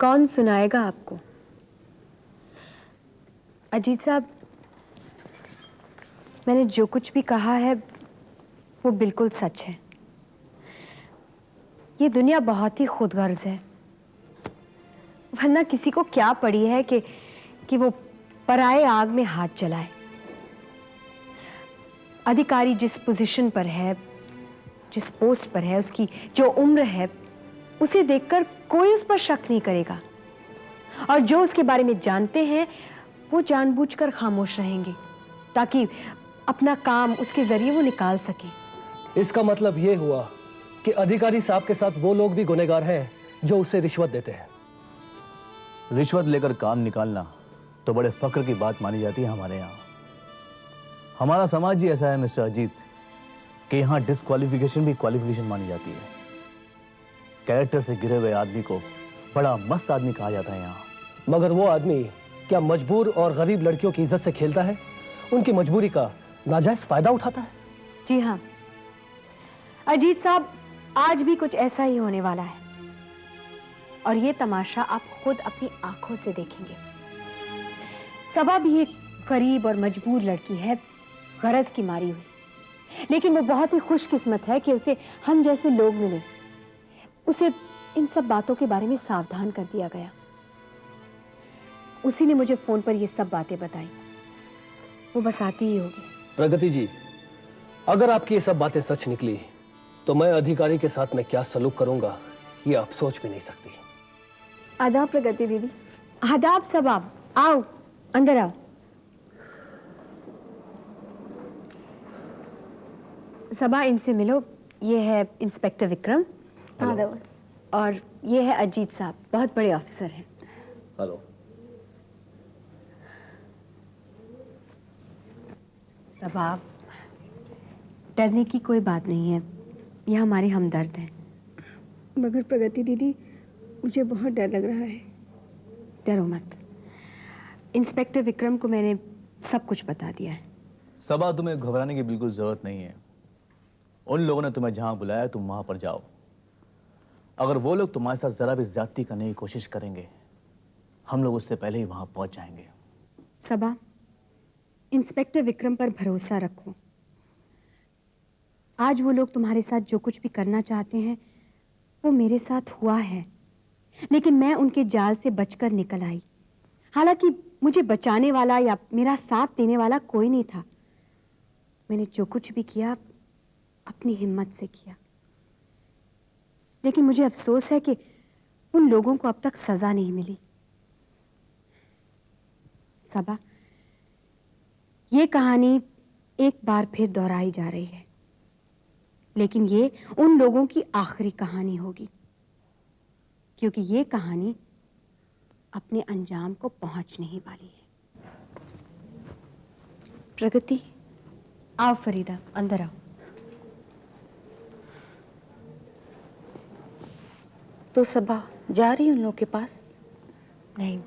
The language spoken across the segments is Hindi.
कौन सुनाएगा आपको? अजीत साहब, मैंने जो कुछ भी कहा है वो बिल्कुल सच है। ये दुनिया बहुत ही खुदगर्ज है, वरना किसी को क्या पड़ी है कि वो पराये आग में हाथ जलाए। अधिकारी जिस पोजीशन पर है, जिस पोस्ट पर है, उसकी जो उम्र है, उसे देखकर कोई उस पर शक नहीं करेगा, और जो उसके बारे में जानते हैं वो जानबूझकर खामोश रहेंगे ताकि अपना काम उसके जरिए वो निकाल सके। इसका मतलब ये हुआ कि अधिकारी साहब के साथ वो लोग भी गुनहगार हैं जो उसे रिश्वत देते हैं। रिश्वत लेकर काम निकालना तो बड़े फक्र की बात मानी जाती है हमारे यहाँ। हमारा समाज ही ऐसा है मिस्टर अजीत कि यहाँ डिस्क्वालिफिकेशन भी क्वालिफिकेशन मानी जाती है। कैरेक्टर से गिरे हुए आदमी को बड़ा मस्त आदमी कहा जाता है यहाँ। मगर वो आदमी क्या मजबूर और गरीब लड़कियों की इज्जत से खेलता है? उनकी मजबूरी का नाजायज फायदा उठाता है? जी हाँ अजीत साहब, आज भी कुछ ऐसा ही होने वाला है, और ये तमाशा आप खुद अपनी आंखों से देखेंगे। सबा भी एक गरीब और मजबूर लड़की है, गरज की मारी हुई, लेकिन वो बहुत ही खुशकिस्मत है कि उसे हम जैसे लोग मिले। उसे इन सब बातों के बारे में सावधान कर दिया गया। उसी ने मुझे फोन पर ये सब बातें बताई। वो बस आती ही होगी। प्रगति जी, अगर आपकी ये सब बातें सच निकली तो मैं अधिकारी के साथ में क्या सलूक करूंगा ये आप सोच भी नहीं सकती। आदाब प्रगति दीदी। आदाब सबा, आओ अंदर आओ। सबा, इनसे मिलो। ये है इंस्पेक्टर विक्रम। आदाब। और ये है अजीत साहब, बहुत बड़े ऑफिसर हैं। हेलो। सबा, डरने की कोई बात नहीं है, ये हमारे हमदर्द हैं। मगर प्रगति दीदी, मुझे बहुत डर लग रहा है। डरो मत, इंस्पेक्टर विक्रम को मैंने सब कुछ बता दिया है। सबा, तुम्हें घबराने की बिल्कुल जरूरत नहीं है। उन लोगों ने तुम्हें जहां बुलाया तुम वहां पर जाओ। अगर वो लोग तुम्हारे साथ जरा भी ज्यादती करने की कोशिश करेंगे, हम लोग उससे पहले ही वहां पहुंच जाएंगे। सबा, इंस्पेक्टर विक्रम पर भरोसा रखो। आज वो लोग तुम्हारे साथ जो कुछ भी करना चाहते हैं वो मेरे साथ हुआ है, लेकिन मैं उनके जाल से बचकर निकल आई। हालांकि मुझे बचाने वाला या मेरा साथ देने वाला कोई नहीं था। मैंने जो कुछ भी किया अपनी हिम्मत से किया, लेकिन मुझे अफसोस है कि उन लोगों को अब तक सजा नहीं मिली। सबा, ये कहानी एक बार फिर दोहराई जा रही है, लेकिन ये उन लोगों की आखिरी कहानी होगी, क्योंकि ये कहानी अपने अंजाम को पहुंचने ही वाली है। प्रगति, आओ फरीदा, अंदर आओ। तो सबा जा रही उन लोगों के पास? नहीं,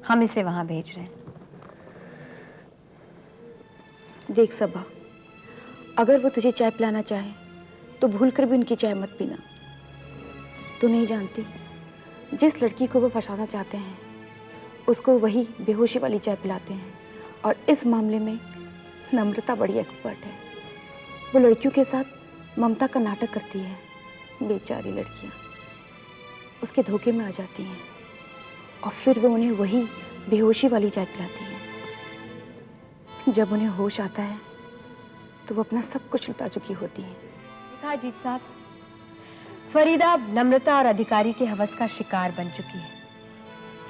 हम इसे वहां भेज रहे हैं। देख सबा, अगर वो तुझे चाय पिलाना चाहे तो भूल कर भी उनकी चाय मत पीना। तू नहीं जानती, जिस लड़की को वो फंसाना चाहते हैं उसको वही बेहोशी वाली चाय पिलाते हैं, और इस मामले में नम्रता बड़ी एक्सपर्ट है। वो लड़कियों के साथ ममता का नाटक करती है। बेचारी लड़कियां उसके धोखे में आ जाती हैं, और फिर वो उन्हें वही बेहोशी वाली चाय पिलाती है। जब उन्हें होश आता है तो वो अपना सब कुछ लुटा चुकी होती है। देखा अजीत साहब, फरीदा नम्रता और अधिकारी के हवस का शिकार बन चुकी है।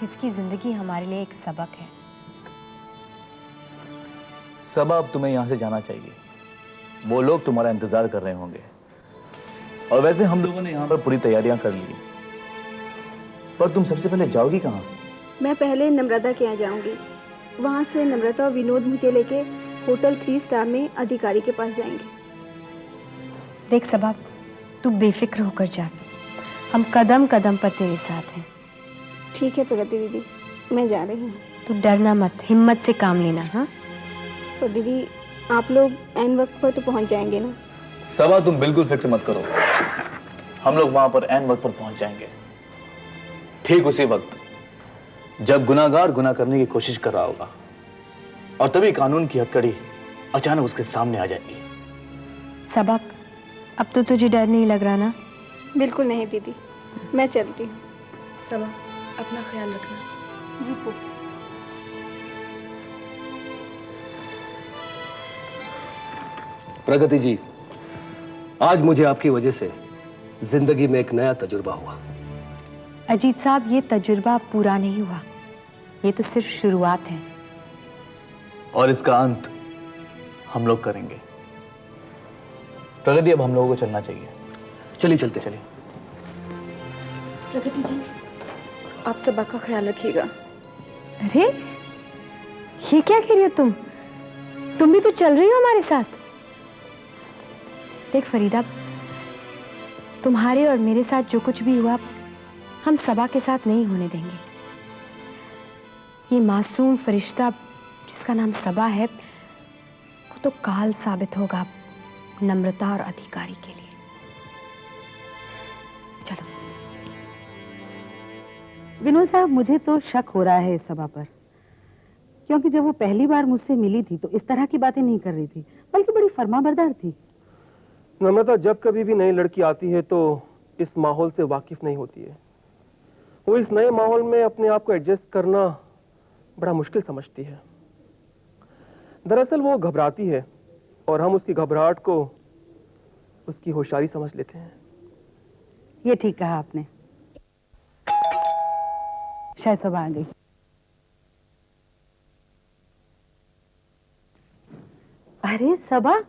इसकी जिंदगी हमारे लिए एक सबक है। सबा, अब तुम्हें यहां से जाना चाहिए। वो लोग तुम्हारा इंतजार कर रहे होंगे, और वैसे हम लोगों ने यहां पर पूरी तैयारियां कर ली, पर तुम सबसे पहले जाओगी कहां? मैं पहले नम्रता के यहाँ जाऊंगी। वहाँ से नम्रता और विनोद मुझे लेके होटल 3 स्टार में अधिकारी के पास जाएंगे। देख सबा, तू बेफिक्र होकर जा, हम कदम कदम पर तेरे साथ हैं। ठीक है प्रगति दीदी, मैं जा रही हूँ। तू डरना मत, हिम्मत से काम लेना। हाँ तो दीदी, आप लोग ऐन वक्त पर तो पहुँच जाएंगे ना? सबा, तुम बिल्कुल फिक्र मत करो, हम लोग वहां पर ऐन वक्त पर पहुंच जाएंगे। ठीक उसी वक्त जब गुनाहगार गुनाह करने की कोशिश कर रहा होगा और तभी कानून की हथकड़ी अचानक उसके सामने आ जाएगी। सबा, अब तो तुझे डर नहीं लग रहा ना? बिल्कुल नहीं दीदी, मैं चलती हूँ। सबा, अपना ख्याल रखना। जी फूफी। प्रगति जी, आज मुझे आपकी वजह से जिंदगी में एक नया तजुर्बा हुआ। अजीत साहब, ये तजुर्बा पूरा नहीं हुआ, ये तो सिर्फ शुरुआत है। और इसका अंत हम लोग करेंगे। प्रगति, अब हम लोगों को चलना चाहिए। चलिए चलते चलिए। प्रगति जी, आप सबा का ख्याल रखिएगा। अरे, ये क्या कह रही हो तुम? तुम भी तो चल रही हो हमारे साथ। देख फरीदा, तुम्हारे और मेरे साथ जो कुछ भी हुआ हम सबा के साथ नहीं होने देंगे। ये मासूम फरिश्ता जिसका नाम सबा है वो तो काल साबित होगा नम्रता और अधिकारी के लिए। चलो। विनोद साहब, मुझे तो शक हो रहा है इस सभा पर, क्योंकि जब वो पहली बार मुझसे मिली थी तो इस तरह की बातें नहीं कर रही थी, बल्कि बड़ी फर्माबरदार थी। नम्रता जब कभी भी नई लड़की आती है तो इस माहौल से वाकिफ नहीं होती है। वो इस नए माहौल में अपने आप को एडजस्ट करना बड़ा मुश्किल समझती है। दरअसल वो घबराती है और हम उसकी घबराहट को उसकी होशियारी समझ लेते हैं। ये ठीक कहा आपने। शायद सब आ गई। अरे सबा,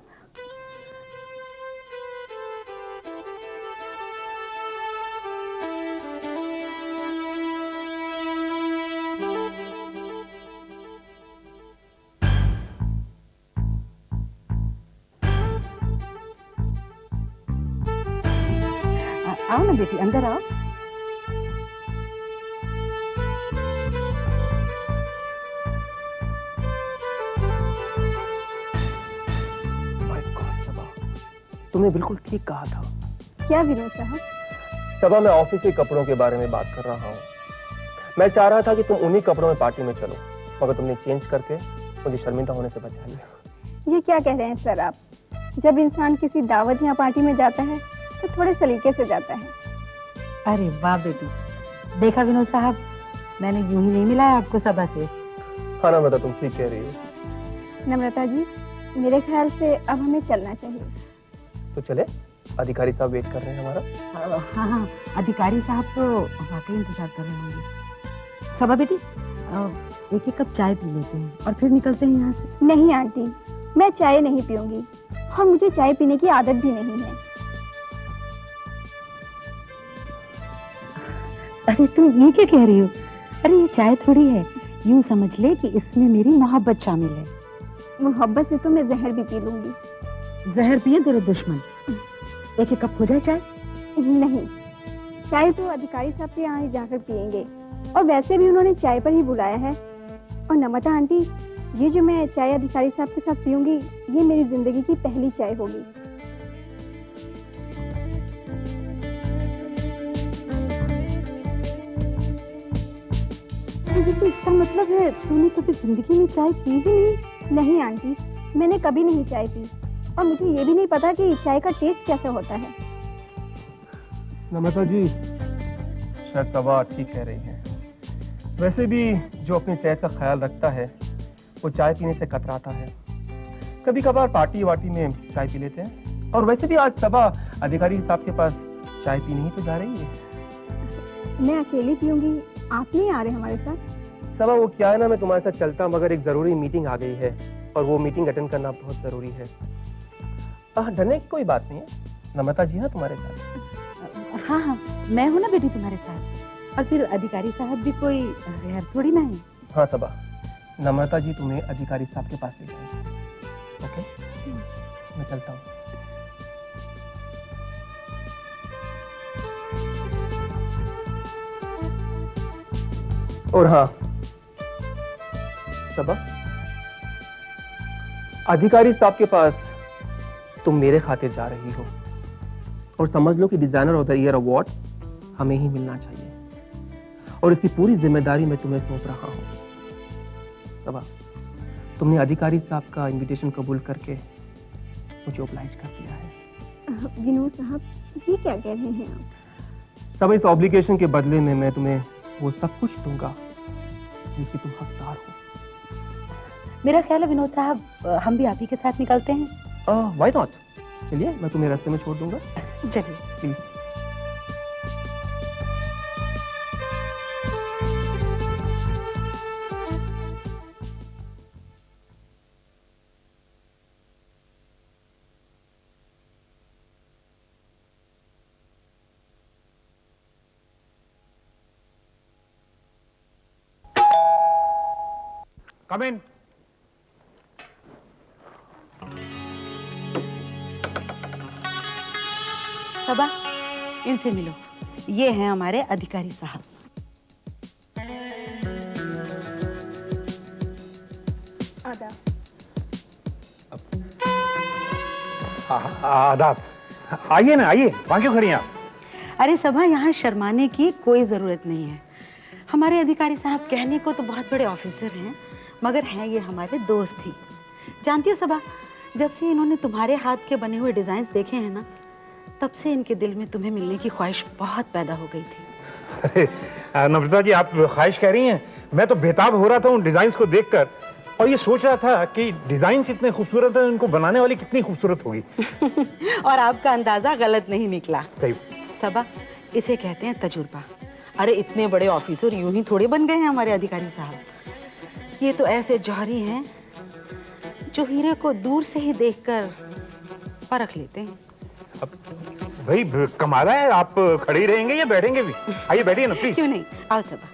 आओ ना बेटी, अंदर आओ। माय गॉड सबा, तुमने बिल्कुल ठीक कहा था। क्या विनोद साहब? सबा, मैं ऑफिस के कपड़ों के बारे में बात कर रहा हूँ। मैं चाह रहा था कि तुम उन्हीं कपड़ों में पार्टी में चलो, मगर तुमने चेंज करके मुझे शर्मिंदा होने से बचा लिया। ये क्या कह रहे हैं सर आप? जब इंसान किसी दावत या पार्टी में जाता है तो थोड़े सलीके से जाता है। अरे वाह बेटी, देखा विनोद साहब, मैंने यूं ही नहीं मिलाया आपको सबा से। हाँ नम्रता, तुम ठीक कह रही हो। नम्रता जी, मेरे ख्याल से अब हमें चलना चाहिए। तो चले, अधिकारी साहब वेट कर रहे हैं हमारा। हाँ हाँ, अधिकारी साहब तो वाकई इंतजार कर रहे होंगे। सबा बेटी, एक एक कप चाय पी लेते हैं और फिर निकलते हैं यहाँ से। नहीं आंटी, मैं चाय नहीं पीऊंगी और मुझे चाय पीने की आदत भी नहीं है। अरे तुम ये क्या कह रही हो? अरे ये चाय थोड़ी है, यूं समझ ले कि इसमें मेरी मोहब्बत शामिल है। मोहब्बत से तो मैं जहर भी पी लूंगी। जहर पिए तेरे दुश्मन। एक एक कप हो जाए चाय। नहीं, चाय तो अधिकारी साहब के यहाँ ही जाकर पियेंगे, और वैसे भी उन्होंने चाय पर ही बुलाया है। और नम्रता आंटी, ये जो मैं चाय अधिकारी साहब के साथ पीऊंगी, ये मेरी जिंदगी की पहली चाय होगी। तो इसका मतलब है तूने कभी जिंदगी में चाय पी ही नहीं? नहीं आंटी, मैंने कभी नहीं चाय पी, और मुझे ये भी नहीं पता कि चाय का टेस्ट कैसे होता है। नम्रता जी, शायद सबा ठीक कह रही है। वैसे भी जो अपनी सेहत का ख्याल रखता है वो चाय पीने से कतराता है। कभी कभार पार्टी वार्टी में चाय पी लेते हैं। और वैसे भी आज सबा अधिकारी साहब के पास चाय पीने ही तो जा रही है। मैं अकेली पीऊंगी, आप नहीं आ रहे हमारे साथ? सबा, वो क्या है ना, मैं तुम्हारे साथ चलता मगर एक जरूरी मीटिंग आ गई है और वो मीटिंग अटेंड करना बहुत जरूरी है। डरने की कोई बात नहीं है, नम्रता जी है तुम्हारे साथ। हाँ हाँ, मैं हूँ ना बेटी तुम्हारे साथ। और फिर अधिकारी साहब भी कोई गैर थोड़ी ना है। हाँ सबा, नम्रता जी तुम्हें अधिकारी साहब के पास ले जाएंगे। ओके, मैं चलता हूँ। और हाँ सबा, अधिकारी साहब के पास तुम मेरे खातिर जा रही हो, और समझ लो कि designer of the year award हमें ही मिलना चाहिए। और इसकी पूरी जिम्मेदारी मैं तुम्हें सौंप रहा हूँ। सबा, तुमने अधिकारी साहब का इनविटेशन कबूल करके मुझे ऑब्लाइज कर दिया है। विनोद साहब, ये क्या कह रहे हैं आप? सब इस ऑब्लिगेशन के बदले में मैं तुम्हें वो सब कुछ दूंगा जिसकी तुम हकदार हो। मेरा ख्याल है विनोद साहब, हम भी आप ही के साथ निकलते हैं। Why not? चलिए, मैं तुम्हें रास्ते में छोड़ दूंगा। चलिए। प्लीज। Come in. सबा, इनसे मिलो। ये हैं हमारे अधिकारी साहब। आदाब। आइए ना, आइए। वहां क्यों खड़ी हैं आप? अरे सबा, यहाँ शर्माने की कोई जरूरत नहीं है। हमारे अधिकारी साहब कहने को तो बहुत बड़े ऑफिसर हैं, मगर हैं ये हमारे दोस्त ही। जानती हो सबा, जब से इन्होंने तुम्हारे हाथ के बने हुए डिजाइन देखे हैं ना, तब से इनके दिल में तुम्हें मिलने की ख्वाहिश बहुत पैदा हो गई थी। अरे नम्रता जी, आप ख्वाहिश कह रही हैं? मैं तो बेताब हो रहा था उन डिजाइन को देखकर, और ये सोच रहा था कि डिजाइन इतने खूबसूरत हैं, इनको बनाने वाली कितनी खूबसूरत होगी। और आपका अंदाजा गलत नहीं निकला। सही। सबा, इसे कहते हैं तजुर्बा। अरे इतने बड़े ऑफिसर यूं ही थोड़े बन गए हैं हमारे अधिकारी साहब। ये तो ऐसे जौहरी हैं जो हीरे को दूर से ही देखकर परख लेते हैं। अब भाई कमाल है, आप खड़े ही रहेंगे या बैठेंगे भी? आइए बैठिए ना प्लीज। क्यों नहीं, आओ सबा।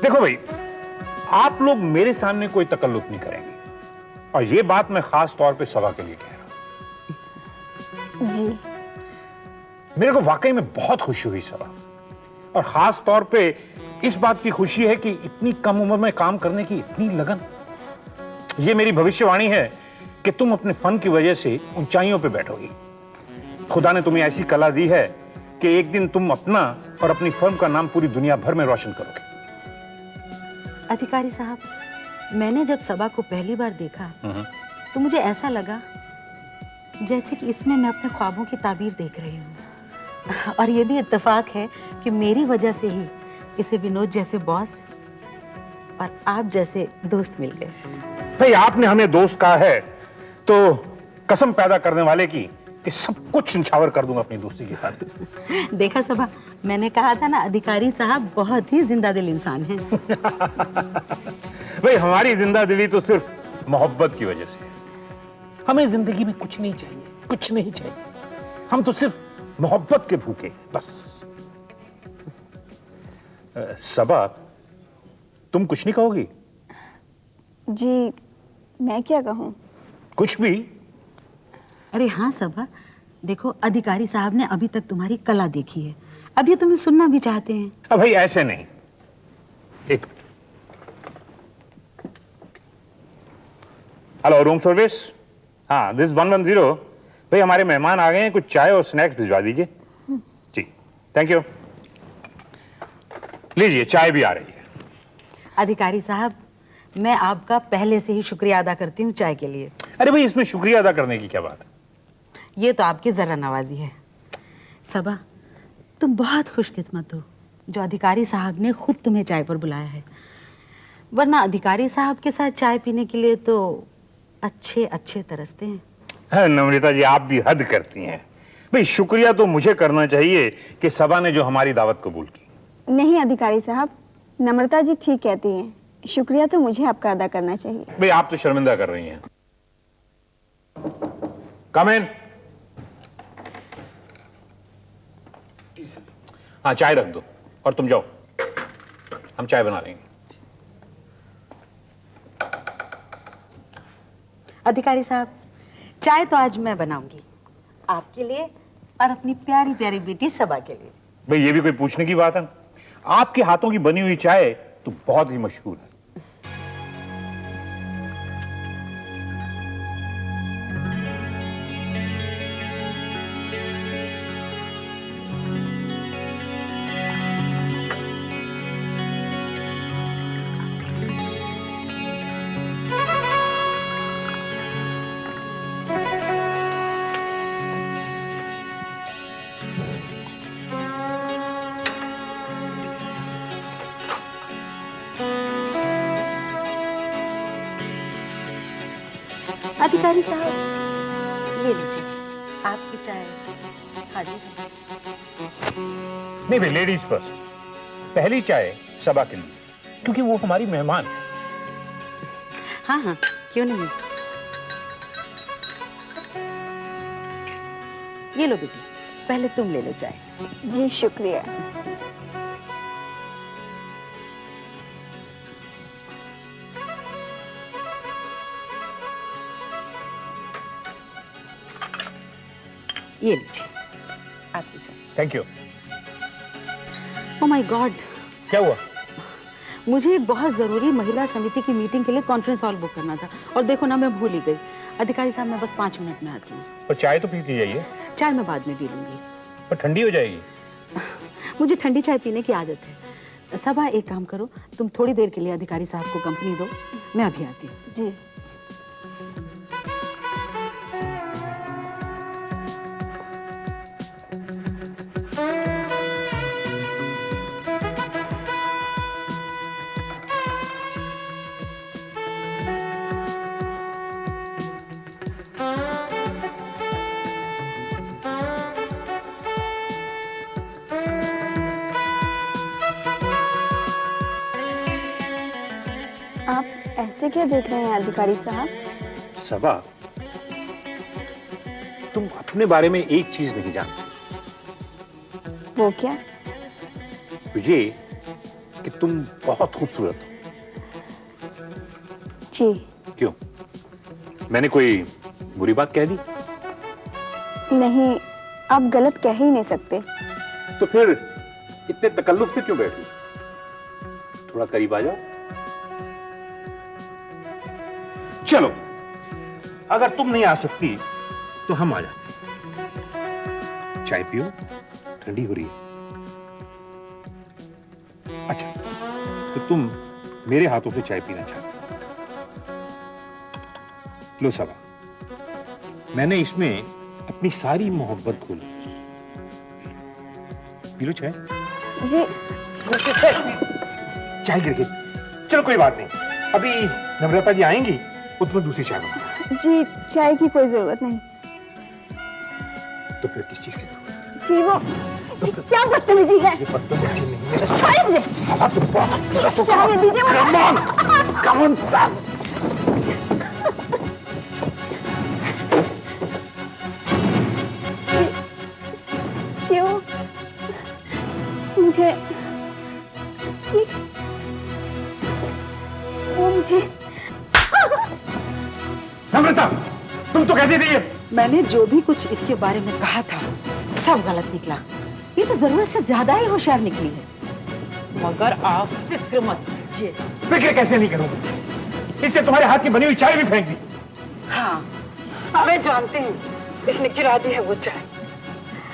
देखो भाई, आप लोग मेरे सामने कोई तकल्लुफ नहीं करेंगे, और ये बात मैं खास तौर पे सबा के लिए कह रहा हूं। जी। मेरे को वाकई में बहुत खुशी हुई सबा, और खास तौर पे इस बात की खुशी है कि इतनी कम उम्र में काम करने की इतनी लगन। ये मेरी भविष्यवाणी है कि तुम अपने फन की वजह से ऊंचाइयों पे बैठोगी। खुदा ने तुम्हें ऐसी कला दी है कि एक दिन तुम अपना और अपनी फर्म का नाम पूरी दुनिया भर में रोशन करोगे। अधिकारी साहब, मैंने जब सबा को पहली बार देखा तो मुझे ऐसा लगा जैसे कि इसमें मैं अपने ख्वाबों की ताबीर देख रही हूँ। और ये भी इत्तेफाक है कि मेरी वजह से ही इसे विनोद जैसे बॉस और आप जैसे दोस्त मिल गए। भाई, आपने हमें दोस्त कहा है तो कसम पैदा करने वाले की कि सब कुछ निछावर कर दूंगा अपनी दोस्ती के साथ। देखा सबा, मैंने कहा था ना, अधिकारी साहब बहुत ही जिंदा दिल इंसान हैं। भाई, हमारी जिंदा दिली तो सिर्फ मोहब्बत की वजह से है। हमें जिंदगी में कुछ नहीं चाहिए, कुछ नहीं चाहिए। हम तो सिर्फ मोहब्बत के भूखे, बस। सबा, तुम कुछ नहीं कहोगी? जी, मैं क्या कहूँ? कुछ भी। अरे हाँ सबा, देखो अधिकारी साहब ने अभी तक तुम्हारी कला देखी है, अब ये तुम्हें सुनना भी चाहते हैं। अब भाई ऐसे नहीं। एक हेलो, रूम सर्विस। हाँ, दिस 110। भाई, हमारे मेहमान आ गए हैं, कुछ चाय और स्नैक्स भिजवा दीजिए। जी, थैंक यू। लीजिए, चाय भी आ रही है। अधिकारी साहब, मैं आपका पहले से ही शुक्रिया अदा करती हूँ चाय के लिए। अरे भाई, इसमें शुक्रिया अदा करने की क्या बात है? ये तो आपकी जरा नवाजी है। सबा, तुम बहुत खुशकिस्मत हो जो अधिकारी साहब ने खुद तुम्हें चाय पर बुलाया है, वरना अधिकारी साहब के साथ चाय पीने के लिए तो अच्छे अच्छे तरसते हैं। नम्रता जी, आप भी हद करती हैं। भाई, शुक्रिया तो मुझे करना चाहिए कि सबा ने जो हमारी दावत कबूल की। नहीं अधिकारी साहब, नम्रता जी ठीक कहती हैं, शुक्रिया तो मुझे आपका अदा करना चाहिए। भाई, आप तो शर्मिंदा कर रही हैं। कम इन। हाँ, चाय रख दो और तुम जाओ, हम चाय बना लेंगे। अधिकारी साहब, चाय तो आज मैं बनाऊंगी, आपके लिए और अपनी प्यारी प्यारी बेटी सबा के लिए। भाई, ये भी कोई पूछने की बात है? आपके हाथों की बनी हुई चाय तो बहुत ही मशहूर है। अधिकारी साहब ये लीजिए आपकी चाय। हाजिर। नहीं भाई, लेडीज फर्स्ट। पहली चाय सबा के लिए, क्योंकि वो हमारी मेहमान है। हाँ हाँ, क्यों नहीं। ये लो बेटी, पहले तुम ले लो चाय। जी शुक्रिया। ये लीजिए आपकी चाय। Thank you. Oh my God, क्या हुआ? मुझे एक बहुत जरूरी महिला समिति की मीटिंग के लिए कॉन्फ्रेंस हॉल बुक करना था और देखो ना, मैं भूल ही गई। अधिकारी साहब, मैं बस 5 मिनट में आती हूँ। और चाय तो पीती जाइए। चाय मैं बाद में पी लूंगी। पर ठंडी हो जाएगी। मुझे ठंडी चाय पीने की आदत है। सबा, एक काम करो, तुम थोड़ी देर के लिए अधिकारी साहब को कंपनी दो, मैं अभी आती हूँ। जी। आप ऐसे क्या देख रहे हैं अधिकारी साहब? सबा, तुम अपने बारे में एक चीज नहीं जानती। वो क्या? ये कि तुम बहुत खूबसूरत हो। जी। क्यों? मैंने कोई बुरी बात कह दी? नहीं, आप गलत कह ही नहीं सकते। तो फिर इतने तकल्लुफ से क्यों बैठी? थोड़ा करीब आ जाओ। चलो, अगर तुम नहीं आ सकती तो हम आ जाते। चाय पियो, ठंडी हो रही है। अच्छा, तो तुम मेरे हाथों से चाय पीना चाहते हो? लो सबा, मैंने इसमें अपनी सारी मोहब्बत खोली। पी लो चाय। जी। चाय गिर गई। चलो कोई बात नहीं, अभी नम्रता जी आएंगी, उसमें दूसरी चाय बना। जी, चाय की कोई जरूरत नहीं। तो फिर किस चीज की जरूरत? जी वो क्या बदतमीजी है? ये बदतमीजी नहीं है। चाय मुझे। सबा, तुम चाय दीजिए मुझे। Come on! Come on, stop! क्यों? मुझे वो मुझे नम्रता, तुम तो कहती थी। मैंने जो भी कुछ इसके बारे में कहा था सब गलत निकला। ये तो जरूरत से ज्यादा ही होशियार निकली है। मगर आप फिक्र मत कीजिए। फिक्र कैसे नहीं करूंगा? इससे तुम्हारे हाथ की बनी हुई चाय भी फेंक दी। हाँ, मैं जानती हूँ इसने गिरा दी है वो चाय।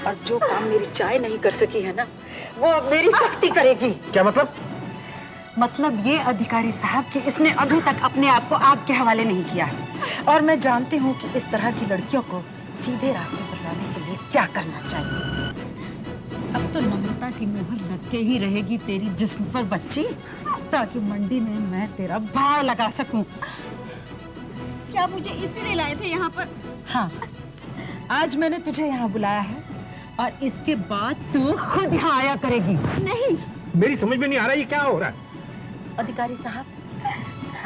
और जो काम मेरी चाय नहीं कर सकी है ना, वो अब मेरी सख्ती करेगी। क्या मतलब? मतलब ये अधिकारी साहब कि इसने अभी तक अपने आप को आग के हवाले नहीं किया है। और मैं जानती हूँ कि इस तरह की लड़कियों को सीधे रास्ते पर लाने के लिए क्या करना चाहिए। अब तो नम्रता की मोहर लग के ही रहेगी तेरी जिस्म पर बच्ची, ताकि मंडी में मैं तेरा भाव लगा सकूं। क्या मुझे इसीलिए लाए थे यहाँ पर? हाँ, आज मैंने तुझे यहाँ बुलाया है और इसके बाद तू खुद यहाँ आया करेगी। नहीं। मेरी समझ में नहीं आ रहा ये क्या हो रहा है। अधिकारी साहब,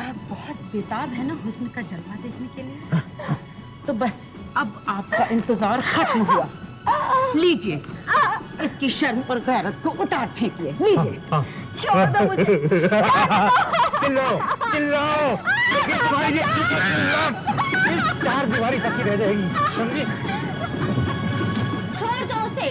आप बहुत बेताब है ना हुस्न का जलवा देखने के लिए। तो बस अब आपका इंतजार खत्म हुआ। लीजिए, इसकी शर्म और गैरत को उतार फेंकिए। लीजिए। छोड़ दो मुझे। चिल्लाओ, चिल्लाओ, इस चार दीवारी पक्की रह जाएगी, समझी? छोड़ दो उसे।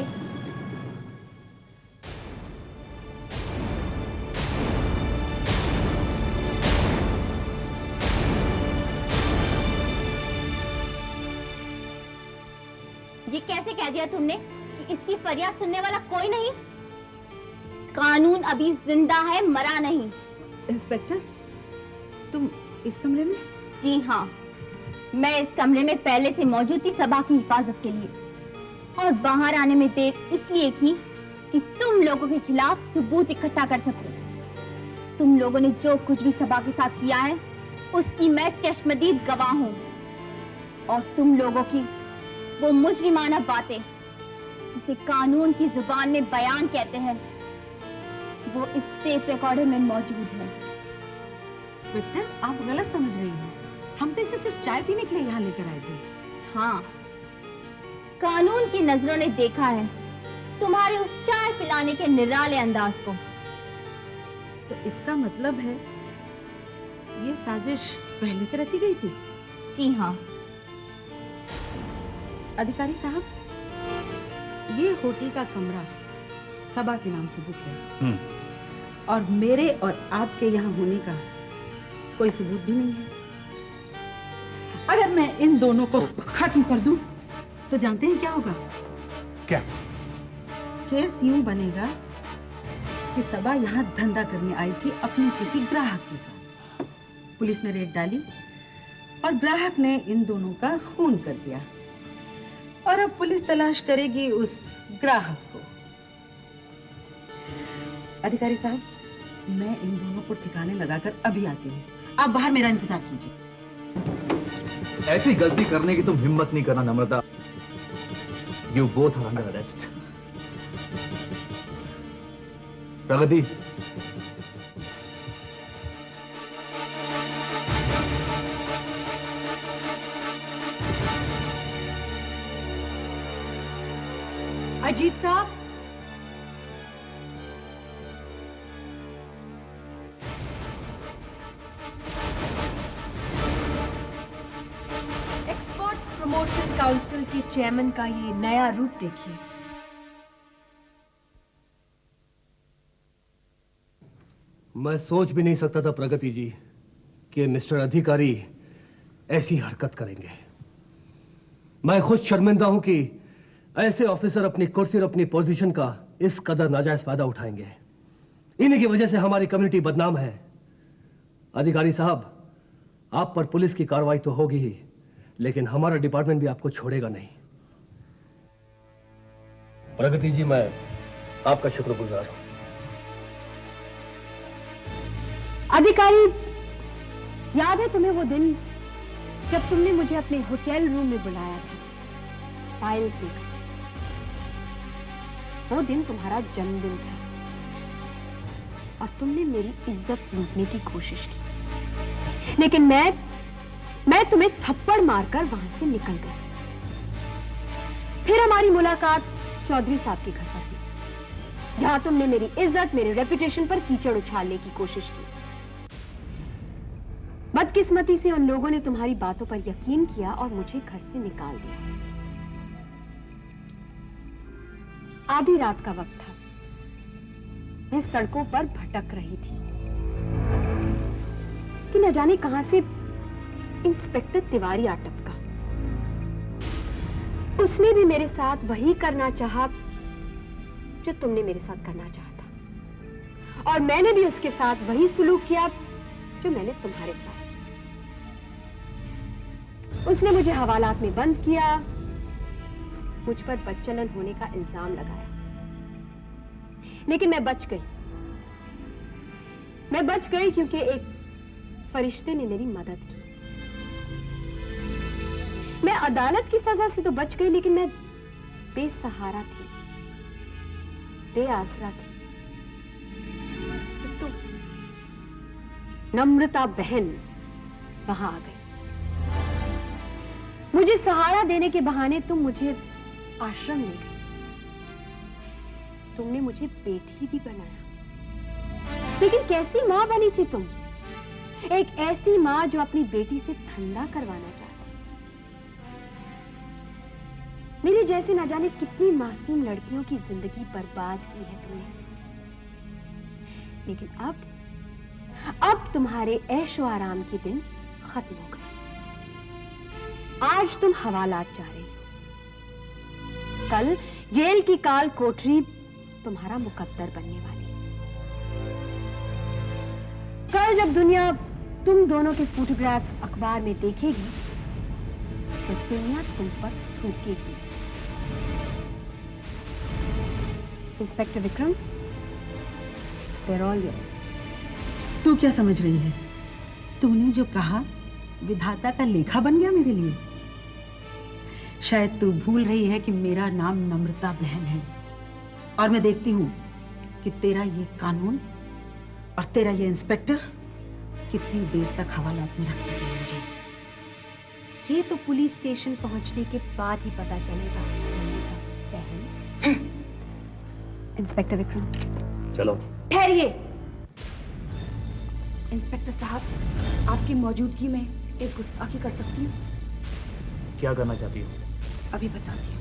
ये कैसे कह दिया तुमने कि इसकी फरियाद सुनने वाला कोई नहीं? कानून अभी जिंदा है, मरा नहीं। इंस्पेक्टर, तुम इस कमरे में? जी हाँ, मैं इस कमरे में पहले से मौजूद थी सबा की हिफाजत के लिए, और बाहर आने में देर इसलिए की कि तुम लोगों के खिलाफ सबूत इकट्ठा कर सकूं। तुम लोगों ने जो कुछ भी सबा के साथ किया है, उसकी मैं चश्मदीद गवाह हूँ। और तुम लोगों की वो मुजरिमाना बातें जिसे कानून की जुबान में बयान कहते हैं, वो इस टेप रिकॉर्डर में मौजूद है। इंस्पेक्टर, आप गलत समझ रही हैं। हम तो इसे सिर्फ चाय पीने के लिए यहाँ लेकर आए थे। हाँ, कानून की नजरों ने देखा है तुम्हारे उस चाय पिलाने के निराले अंदाज को। तो इसका मतलब है ये साजिश पहले से रची गई थी? जी हाँ। अधिकारी साहब, ये होटल का कमरा सबा के नाम से बुक है और मेरे और आपके यहाँ होने का कोई सबूत भी नहीं है। अगर मैं इन दोनों को खत्म कर दूं, तो जानते हैं क्या होगा? क्या? केस यूं बनेगा कि सबा यहाँ धंधा करने आई थी अपने किसी ग्राहक के साथ। पुलिस ने रेड डाली और ग्राहक ने इन दोनों का खून कर दिया और अब पुलिस तलाश करेगी उस ग्राहक को। अधिकारी साहब, मैं इन दोनों को ठिकाने लगाकर अभी आती हूँ। आप बाहर मेरा इंतजार कीजिए। ऐसी गलती करने की तुम हिम्मत नहीं करना Namrata. You both are under arrest. Pragati, Ajit साहब, एक्सपोर्ट प्रमोशन काउंसिल के चेयरमैन का ये नया रूप देखिए। मैं सोच भी नहीं सकता था प्रगति जी कि मिस्टर अधिकारी ऐसी हरकत करेंगे। मैं खुद शर्मिंदा हूं कि ऐसे ऑफिसर अपनी कुर्सी और अपनी पोजीशन का इस कदर नाजायज फायदा उठाएंगे। इन्हीं की वजह से हमारी कम्युनिटी बदनाम है। अधिकारी साहब, आप पर पुलिस की कार्रवाई तो होगी ही, लेकिन हमारा डिपार्टमेंट भी आपको छोड़ेगा नहीं। प्रगति जी, मैं आपका शुक्रगुजार हूं। अधिकारी, याद है तुम्हें वो दिन जब तुमने मुझे अपने होटल रूम में बुलाया था फाइल्स लेकर? वो दिन तुम्हारा जन्मदिन था और तुमने मेरी इज्जत लूटने की कोशिश की, लेकिन मैं तुम्हें थप्पड़ मारकर वहां से निकल गई। फिर हमारी मुलाकात चौधरी साहब के घर पर हुई, जहां तुमने मेरी इज्जत, मेरे रेपुटेशन पर कीचड़ उछालने की कोशिश की। बदकिस्मती से उन लोगों ने तुम्हारी बातों पर यकीन किया और मुझे घर से निकाल दिया। आधी रात का वक्त था, मैं सड़कों पर भटक रही थी कि न जाने कहां से इंस्पेक्टर तिवारी आ टपका। उसने भी मेरे साथ वही करना चाहा जो तुमने मेरे साथ करना चाहा था, और मैंने भी उसके साथ वही सुलूक किया जो मैंने तुम्हारे साथ। उसने मुझे हवालात में बंद किया, मुझ पर बदचलन होने का इल्जाम लगाया, लेकिन मैं बच गई। मैं बच गई क्योंकि एक फरिश्ते ने मेरी मदद की। मैं अदालत की सजा से तो बच गई, लेकिन मैं बेसहारा थी, बेआसरा थी। तो नम्रता बहन वहां आ गई। मुझे सहारा देने के बहाने तुम मुझे आश्रम ले गई। तुमने मुझे बेटी भी बनाया, लेकिन कैसी मां बनी थी तुम? एक ऐसी मां जो अपनी बेटी से धंधा करवाना चाहती। मेरी जैसे न जाने कितनी मासूम लड़कियों की जिंदगी बर्बाद की है तुमने। लेकिन अब तुम्हारे ऐशो आराम के दिन खत्म हो गए। आज तुम हवालात जा रही हो, कल जेल की काल कोठरी तुम्हारा मुकद्दर बनने वाली। कल जब दुनिया तुम दोनों के फोटोग्राफ्स अखबार में देखेगी, तो दुनिया तुम पर थूकेगी। Inspector Vikram, they're all yours। तू क्या समझ रही है? तूने जो कहा विधाता का लेखा बन गया मेरे लिए। शायद तू भूल रही है कि मेरा नाम नम्रता बहन है, और मैं देखती हूँ कि तेरा ये कानून और तेरा ये इंस्पेक्टर कितनी देर तक हवालात में रख सके मुझे। ये तो पुलिस स्टेशन पहुंचने के बाद ही पता चलेगा बहन। इंस्पेक्टर विक्रम, चलो। ठहरिए। इंस्पेक्टर साहब, आपकी मौजूदगी में एक गुस्ताखी कर सकती हूँ? क्या करना चाहती हो? अभी बताती हूँ।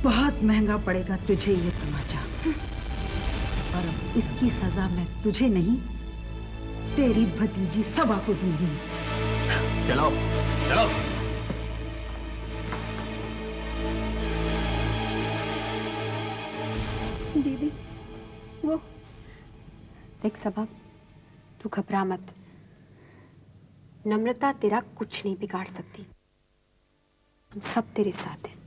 बहुत महंगा पड़ेगा तुझे ये तमाचा, और अब इसकी सजा मैं तुझे नहीं, तेरी भतीजी सबा को दूंगी। चलो चलो। दीदी, वो देख सबा, तू घबरा मत। नम्रता तेरा कुछ नहीं बिगाड़ सकती। हम सब तेरे साथ हैं।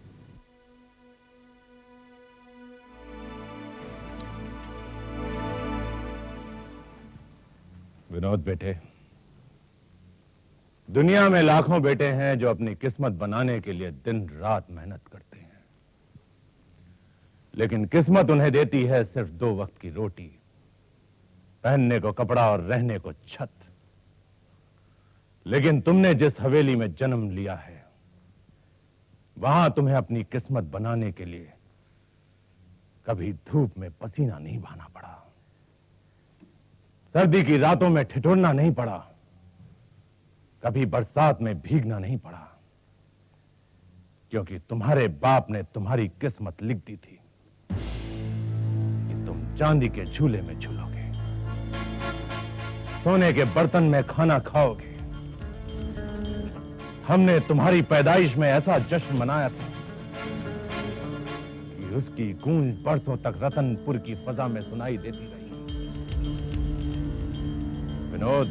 विनोद बेटे, दुनिया में लाखों बेटे हैं जो अपनी किस्मत बनाने के लिए दिन रात मेहनत करते हैं, लेकिन किस्मत उन्हें देती है सिर्फ 2 वक्त की रोटी, पहनने को कपड़ा और रहने को छत। लेकिन तुमने जिस हवेली में जन्म लिया है, वहां तुम्हें अपनी किस्मत बनाने के लिए कभी धूप में पसीना नहीं बहाना पड़ा, सर्दी की रातों में ठिठुरना नहीं पड़ा, कभी बरसात में भीगना नहीं पड़ा, क्योंकि तुम्हारे बाप ने तुम्हारी किस्मत लिख दी थी कि तुम चांदी के झूले में झूलोगे, सोने के बर्तन में खाना खाओगे। हमने तुम्हारी पैदाइश में ऐसा जश्न मनाया था कि उसकी गूंज बरसों तक रतनपुर की फजा में सुनाई देती रही। विनोद,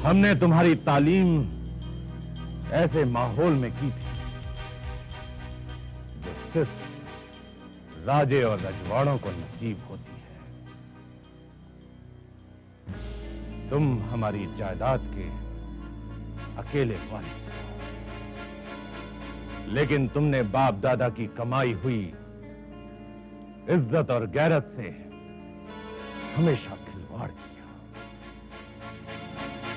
हमने तुम्हारी तालीम ऐसे माहौल में की थी जो सिर्फ राजे और रजवाड़ों को नसीब होती है। तुम हमारी जायदाद के अकेले वारिस हो, लेकिन तुमने बाप दादा की कमाई हुई इज्जत और गैरत से हमेशा खिलवाड़ किया।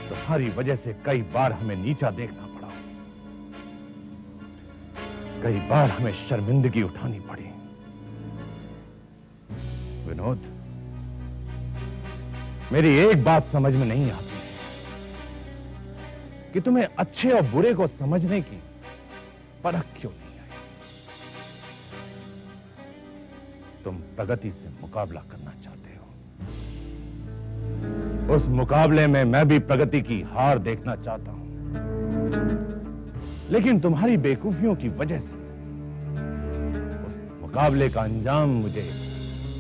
तुम्हारी वजह से कई बार हमें नीचा देखना पड़ा, कई बार हमें शर्मिंदगी उठानी पड़ी। विनोद, मेरी एक बात समझ में नहीं आती कि तुम्हें अच्छे और बुरे को समझने की परख क्यों नहीं आई। तुम प्रगति से मुकाबला करना चाहते हो, उस मुकाबले में मैं भी प्रगति की हार देखना चाहता हूं, लेकिन तुम्हारी बेवकूफियों की वजह से उस मुकाबले का अंजाम मुझे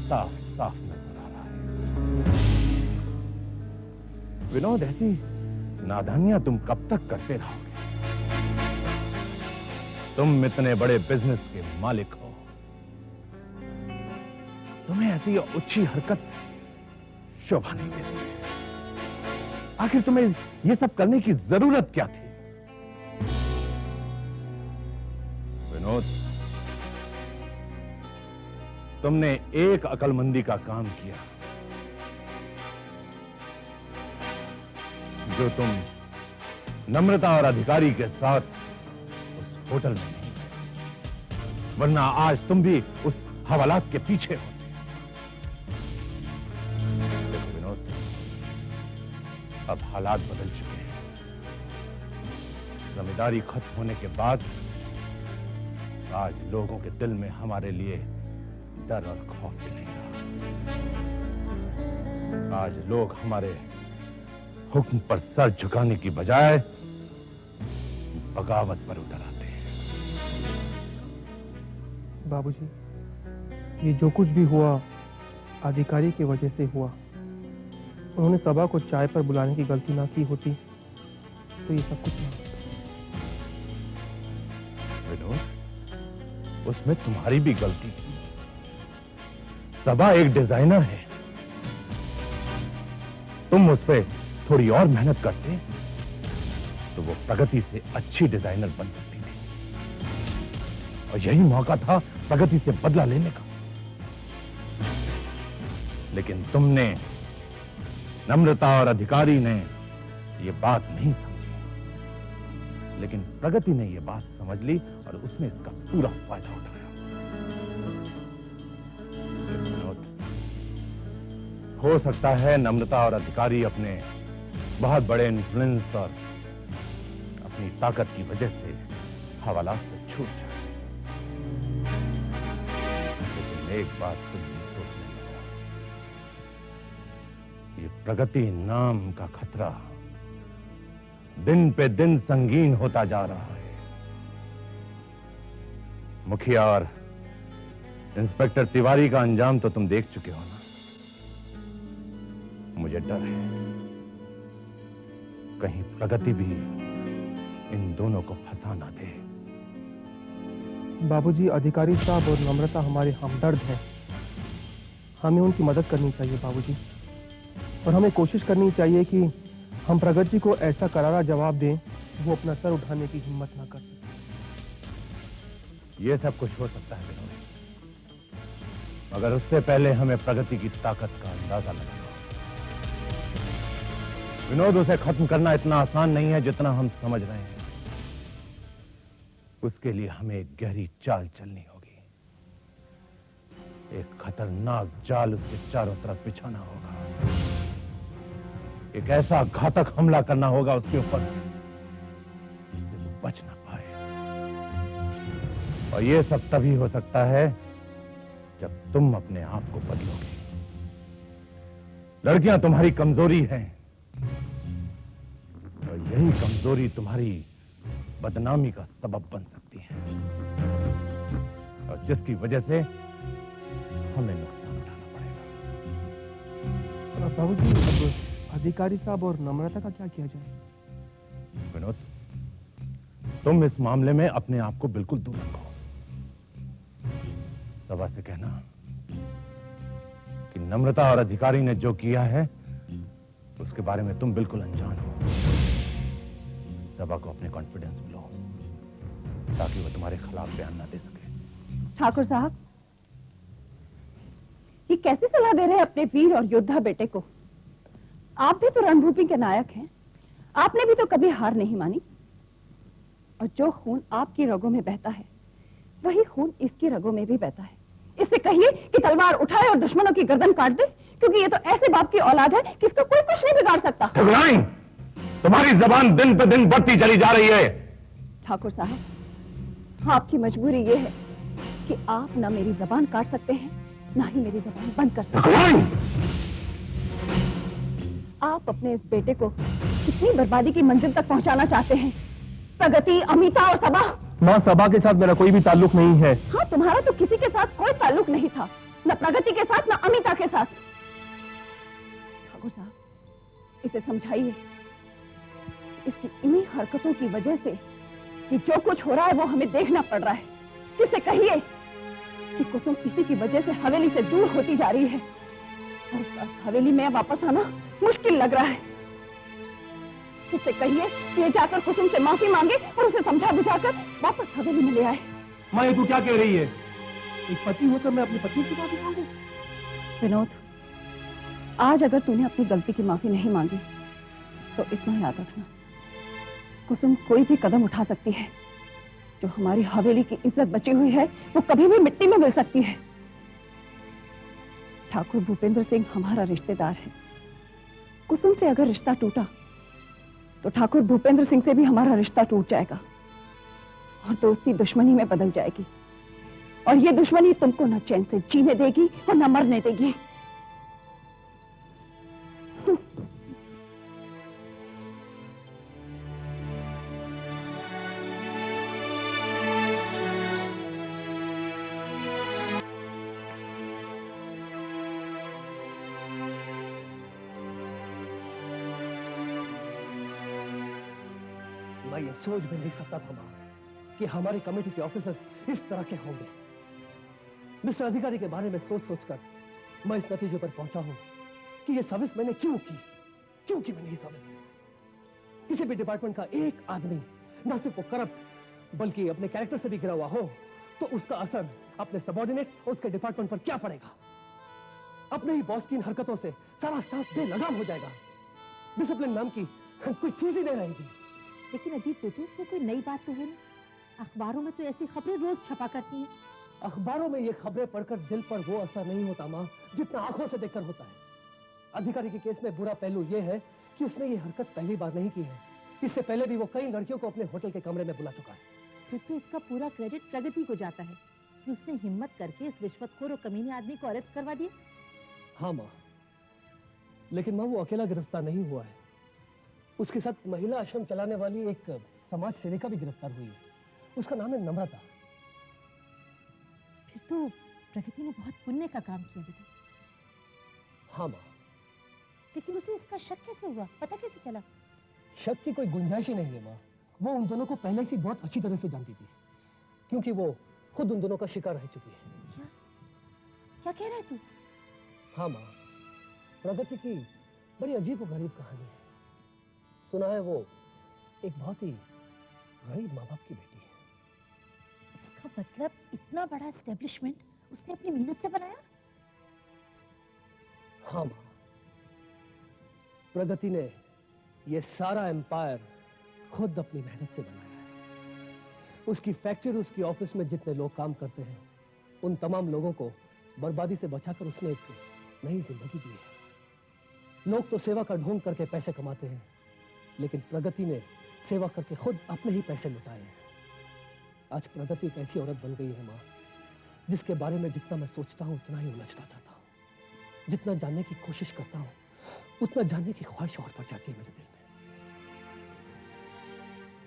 साफ साफ नजर आ रहा है। विनोद, ऐसी नादानियां तुम कब तक करते रहोगे? तुम इतने बड़े बिजनेस के मालिक हो, तुम्हें ऐसी उच्ची हरकत शोभा नहीं देती। आखिर तुम्हें यह सब करने की जरूरत क्या थी? विनोद, तुमने एक अकलमंदी का काम किया जो तुम नम्रता और अधिकारी के साथ उस होटल में नहीं गए, वरना आज तुम भी उस हवालात के पीछे होते। देखो विनोद, अब हालात बदल चुके हैं। जमींदारी खत्म होने के बाद आज लोगों के दिल में हमारे लिए डर और खौफ भी नहीं रहा। आज लोग हमारे हुक्म पर सर झुकाने की बजाय बगावत पर उतर आते हैं। बाबूजी, ये जो कुछ भी हुआ अधिकारी की वजह से हुआ। उन्होंने सबा को चाय पर बुलाने की गलती ना की होती तो ये सब कुछ ना होता। विनोद, उसमें तुम्हारी भी गलती थी। सबा एक डिजाइनर है, तुम उस पर थोड़ी और मेहनत करते तो वो प्रगति से अच्छी डिजाइनर बन सकती थी, और यही मौका था प्रगति से बदला लेने का। लेकिन तुमने, नम्रता और अधिकारी ने ये बात नहीं समझी, लेकिन प्रगति ने ये बात समझ ली और उसने इसका पूरा फायदा उठाया। हो सकता है नम्रता और अधिकारी अपने बहुत बड़े इन्फ्लुएंस और अपनी ताकत की वजह से हवालात से छूट जाए, लेकिन एक बात तुम भी सोचने लगो, ये प्रगति नाम का खतरा दिन पे दिन संगीन होता जा रहा है। मुखिया और इंस्पेक्टर तिवारी का अंजाम तो तुम देख चुके हो ना। मुझे डर है कहीं प्रगति भी इन दोनों को फंसा ना दे। बाबूजी, अधिकारी साहब और नम्रता हमारे हमदर्द हैं। हमें उनकी मदद करनी चाहिए बाबूजी, और हमें कोशिश करनी चाहिए कि हम प्रगति को ऐसा करारा जवाब दें वो अपना सर उठाने की हिम्मत ना कर सके। ये सब कुछ हो सकता है विनोद, मगर उससे पहले हमें प्रगति की ताकत का अंदाजा लगाना। विनोद, उसे खत्म करना इतना आसान नहीं है जितना हम समझ रहे हैं। उसके लिए हमें एक गहरी चाल चलनी होगी, एक खतरनाक जाल उसके चारों तरफ बिछाना होगा, एक ऐसा घातक हमला करना होगा उसके ऊपर जिससे वो बच ना पाए। और ये सब तभी हो सकता है जब तुम अपने आप को बदलोगे। लड़कियां तुम्हारी कमजोरी है, और यही कमजोरी तुम्हारी बदनामी का सबब बन सकती है, और जिसकी वजह से हमें नुकसान उठाना पड़ेगा। बाबूजी, अब अधिकारी साहब और नम्रता का क्या किया जाए? विनोद, तुम इस मामले में अपने आप को बिल्कुल दूर रखो। सभा से कहना कि नम्रता और अधिकारी ने जो किया है उसके बारे में तुम बिल्कुल अनजान हो। सभा को अपने कॉन्फिडेंस में लो ताकि वो तुम्हारे खिलाफ बयान ना दे सके। ठाकुर साहब, ये कैसी सलाह दे रहे हैं अपने वीर और योद्धा बेटे को? आप भी तो रणभूमि के नायक हैं, आपने भी तो कभी हार नहीं मानी, और जो खून आपकी रगों में बहता है वही खून इसकी रगों में भी बहता है। इससे कहिए कि तलवार उठाए और दुश्मनों की गर्दन काट दे, क्योंकि ये तो ऐसे बाप की औलाद है कि इसका कोई कुछ नहीं बिगाड़ सकता। तुम्हारी जबान दिन पे दिन बढ़ती चली जा रही है। ठाकुर साहब, आपकी मजबूरी ये है कि आप ना मेरी जबान काट सकते हैं ना ही मेरी जबान बंद कर सकते हैं। आप अपने इस बेटे को कितनी बर्बादी की मंजिल तक पहुंचाना चाहते हैं? प्रगति, अमिता और सबा। माँ, सभा के साथ मेरा कोई भी ताल्लुक नहीं है। हाँ, तुम्हारा तो किसी के साथ कोई ताल्लुक नहीं था, न प्रगति के साथ न अमिता के साथ। ठाकुर साहब, इसे समझाइए इसकी इन्हीं हरकतों की वजह से कि जो कुछ हो रहा है वो हमें देखना पड़ रहा है। इसे कहिए कि कुसुम इसी की वजह से हवेली से दूर होती जा रही है, और उस हवेली में वापस आना मुश्किल लग रहा है। इससे कहिए कि ये जाकर कुसुम से माफी मांगे और उसे समझा बुझाकर वापस हवेली में ले आए। माँ, ये तू क्या कह रही है? एक पति होकर मैं अपनी पत्नी की माफी मांगू? विनोद, आज अगर तूने अपनी गलती की माफी नहीं मांगी तो इतना याद रखना, कुसुम कोई भी कदम उठा सकती है। जो हमारी हवेली की इज्जत बची हुई है वो कभी भी मिट्टी में मिल सकती है। ठाकुर भूपेंद्र सिंह हमारा रिश्तेदार है। कुसुम से अगर रिश्ता टूटा तो ठाकुर भूपेंद्र सिंह से भी हमारा रिश्ता टूट जाएगा, और दोस्ती दुश्मनी में बदल जाएगी, और ये दुश्मनी तुमको न चैन से जीने देगी और न मरने देगी। मैं ये सोच भी नहीं सकता था मां कि हमारी कमेटी के ऑफिसर्स इस तरह के होंगे। मिस्टर अधिकारी के बारे में सोच सोचकर मैं इस नतीजे पर पहुंचा हूं कि ये सर्विस मैंने क्यों की मैंने ये सर्विस। किसी भी डिपार्टमेंट का एक आदमी ना सिर्फ वो करप्ट बल्कि अपने कैरेक्टर से भी गिरा हुआ हो तो उसका असर अपने सबऑर्डिनेट्स और उसके डिपार्टमेंट पर क्या पड़ेगा। अपने ही बॉस की इन हरकतों से सारा स्टाफ बेलगाम हो जाएगा। डिसिप्लिन नाम की कोई चीज ही नहीं रहेगी। लेकिन अजीब बेटे, इसमें कोई नई बात तो है नहीं। अखबारों में तो ऐसी खबरें रोज छपा करती हैं। अखबारों में ये खबरें पढ़कर दिल पर वो असर नहीं होता माँ जितना आंखों से देखकर होता है। अधिकारी के केस में बुरा पहलू यह है कि उसने ये हरकत पहली बार नहीं की है। इससे पहले भी वो कई लड़कियों को अपने होटल के कमरे में बुला चुका है। फिर तो इसका पूरा क्रेडिट प्रगति को जाता है कि उसने हिम्मत करके इस रिश्वतखोर और कमीने आदमी को अरेस्ट करवा दिया। हाँ माँ, लेकिन माँ वो अकेला गिरफ्तार नहीं हुआ है। उसके साथ महिला आश्रम चलाने वाली एक समाज सेविका भी गिरफ्तार हुई है। उसका नाम है नम्रता। फिर तो प्रगति ने बहुत पुण्य का काम किया बेटे। हाँ माँ, लेकिन उसे इसका शक कैसे हुआ, पता कैसे चला? शक की कोई गुंजाइश ही नहीं है माँ। वो उन दोनों को पहले से बहुत अच्छी तरह से जानती थी क्योंकि वो खुद उन दोनों का शिकार रह चुकी है। क्या कह रहा है तू? हाँ माँ, प्रगति की बड़ी अजीब और गरीब कहानी है। सुना है वो एक बहुत ही गरीब माँ बाप की बेटी है। इसका मतलब इतना बड़ा एस्टेब्लिशमेंट उसने अपनी मेहनत से बनाया? हाँ माँ, प्रगति ने ये सारा एम्पायर खुद अपनी मेहनत से बनाया है। उसकी फैक्ट्री, उसकी ऑफिस में जितने लोग काम करते हैं उन तमाम लोगों को बर्बादी से बचाकर उसने एक नई जिंदगी दी है। लोग तो सेवा का ढोंग करके पैसे कमाते हैं, लेकिन प्रगति ने सेवा करके खुद अपने ही पैसे लुटाए हैं। आज प्रगति एक ऐसी औरत बन गई है माँ, जिसके बारे में जितना मैं सोचता हूँ उतना ही उलझता जाता हूँ। जितना जानने की कोशिश करता हूँ उतना जानने की ख्वाहिश और बढ़ जाती है मेरे दिल में।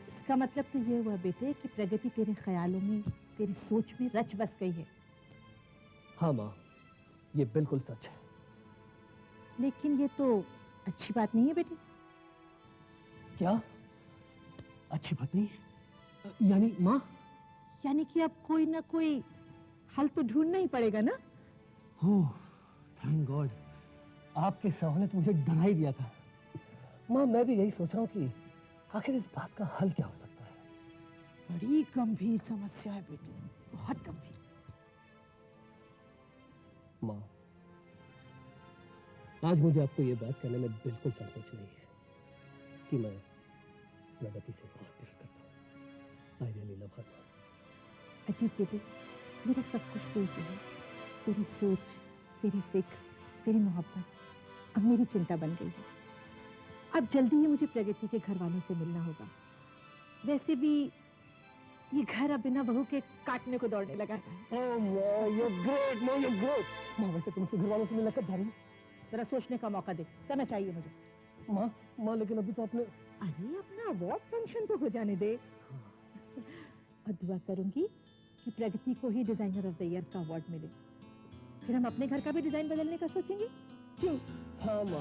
इसका मतलब तो ये हुआ बेटे कि प्रगति तेरे ख्यालों में, तेरी सोच में रच बस गई है। हाँ माँ, ये बिल्कुल सच है। लेकिन ये तो अच्छी बात नहीं है बेटे। क्या अच्छी बात नहीं है? यानी माँ? यानी कि अब कोई ना कोई हल तो ढूंढना ही पड़ेगा ना। ओह थैंक गॉड, आपके सवाल ने तो मुझे डरा ही दिया था। माँ मैं भी यही सोच रहा हूँ कि आखिर इस बात का हल क्या हो सकता है। बड़ी गंभीर समस्या है बेटे, बहुत गंभीर। माँ आज मुझे आपको ये बात कहने में बिल्कुल संकोच नहीं है कि मैं प्रगति से बहुत प्यार करता हूँ। आई रियली लव हर। अजीब बेटे, मेरा सब कुछ कोई है। तेरी सोच, तेरी फिक्र, तेरी मोहब्बत अब मेरी चिंता बन गई है। अब जल्दी ही मुझे प्रगति के घर वालों से मिलना होगा। वैसे भी ये घर अब बिना बहू के काटने को दौड़ने लगा है। माँ वैसे तुम घर वालों से मिलना कब जा रही हो? जरा सोचने का मौका दे, समय चाहिए मुझे। माँ लेकिन अभी तो आपने अरे अपना अवार्ड फंक्शन तो हो जाने दे। और दुआ करूंगी कि प्रगति को ही डिजाइनर ऑफ द ईयर का अवार्ड मिले। फिर हम अपने घर का भी डिजाइन बदलने का सोचेंगे, क्यों? हाँ माँ।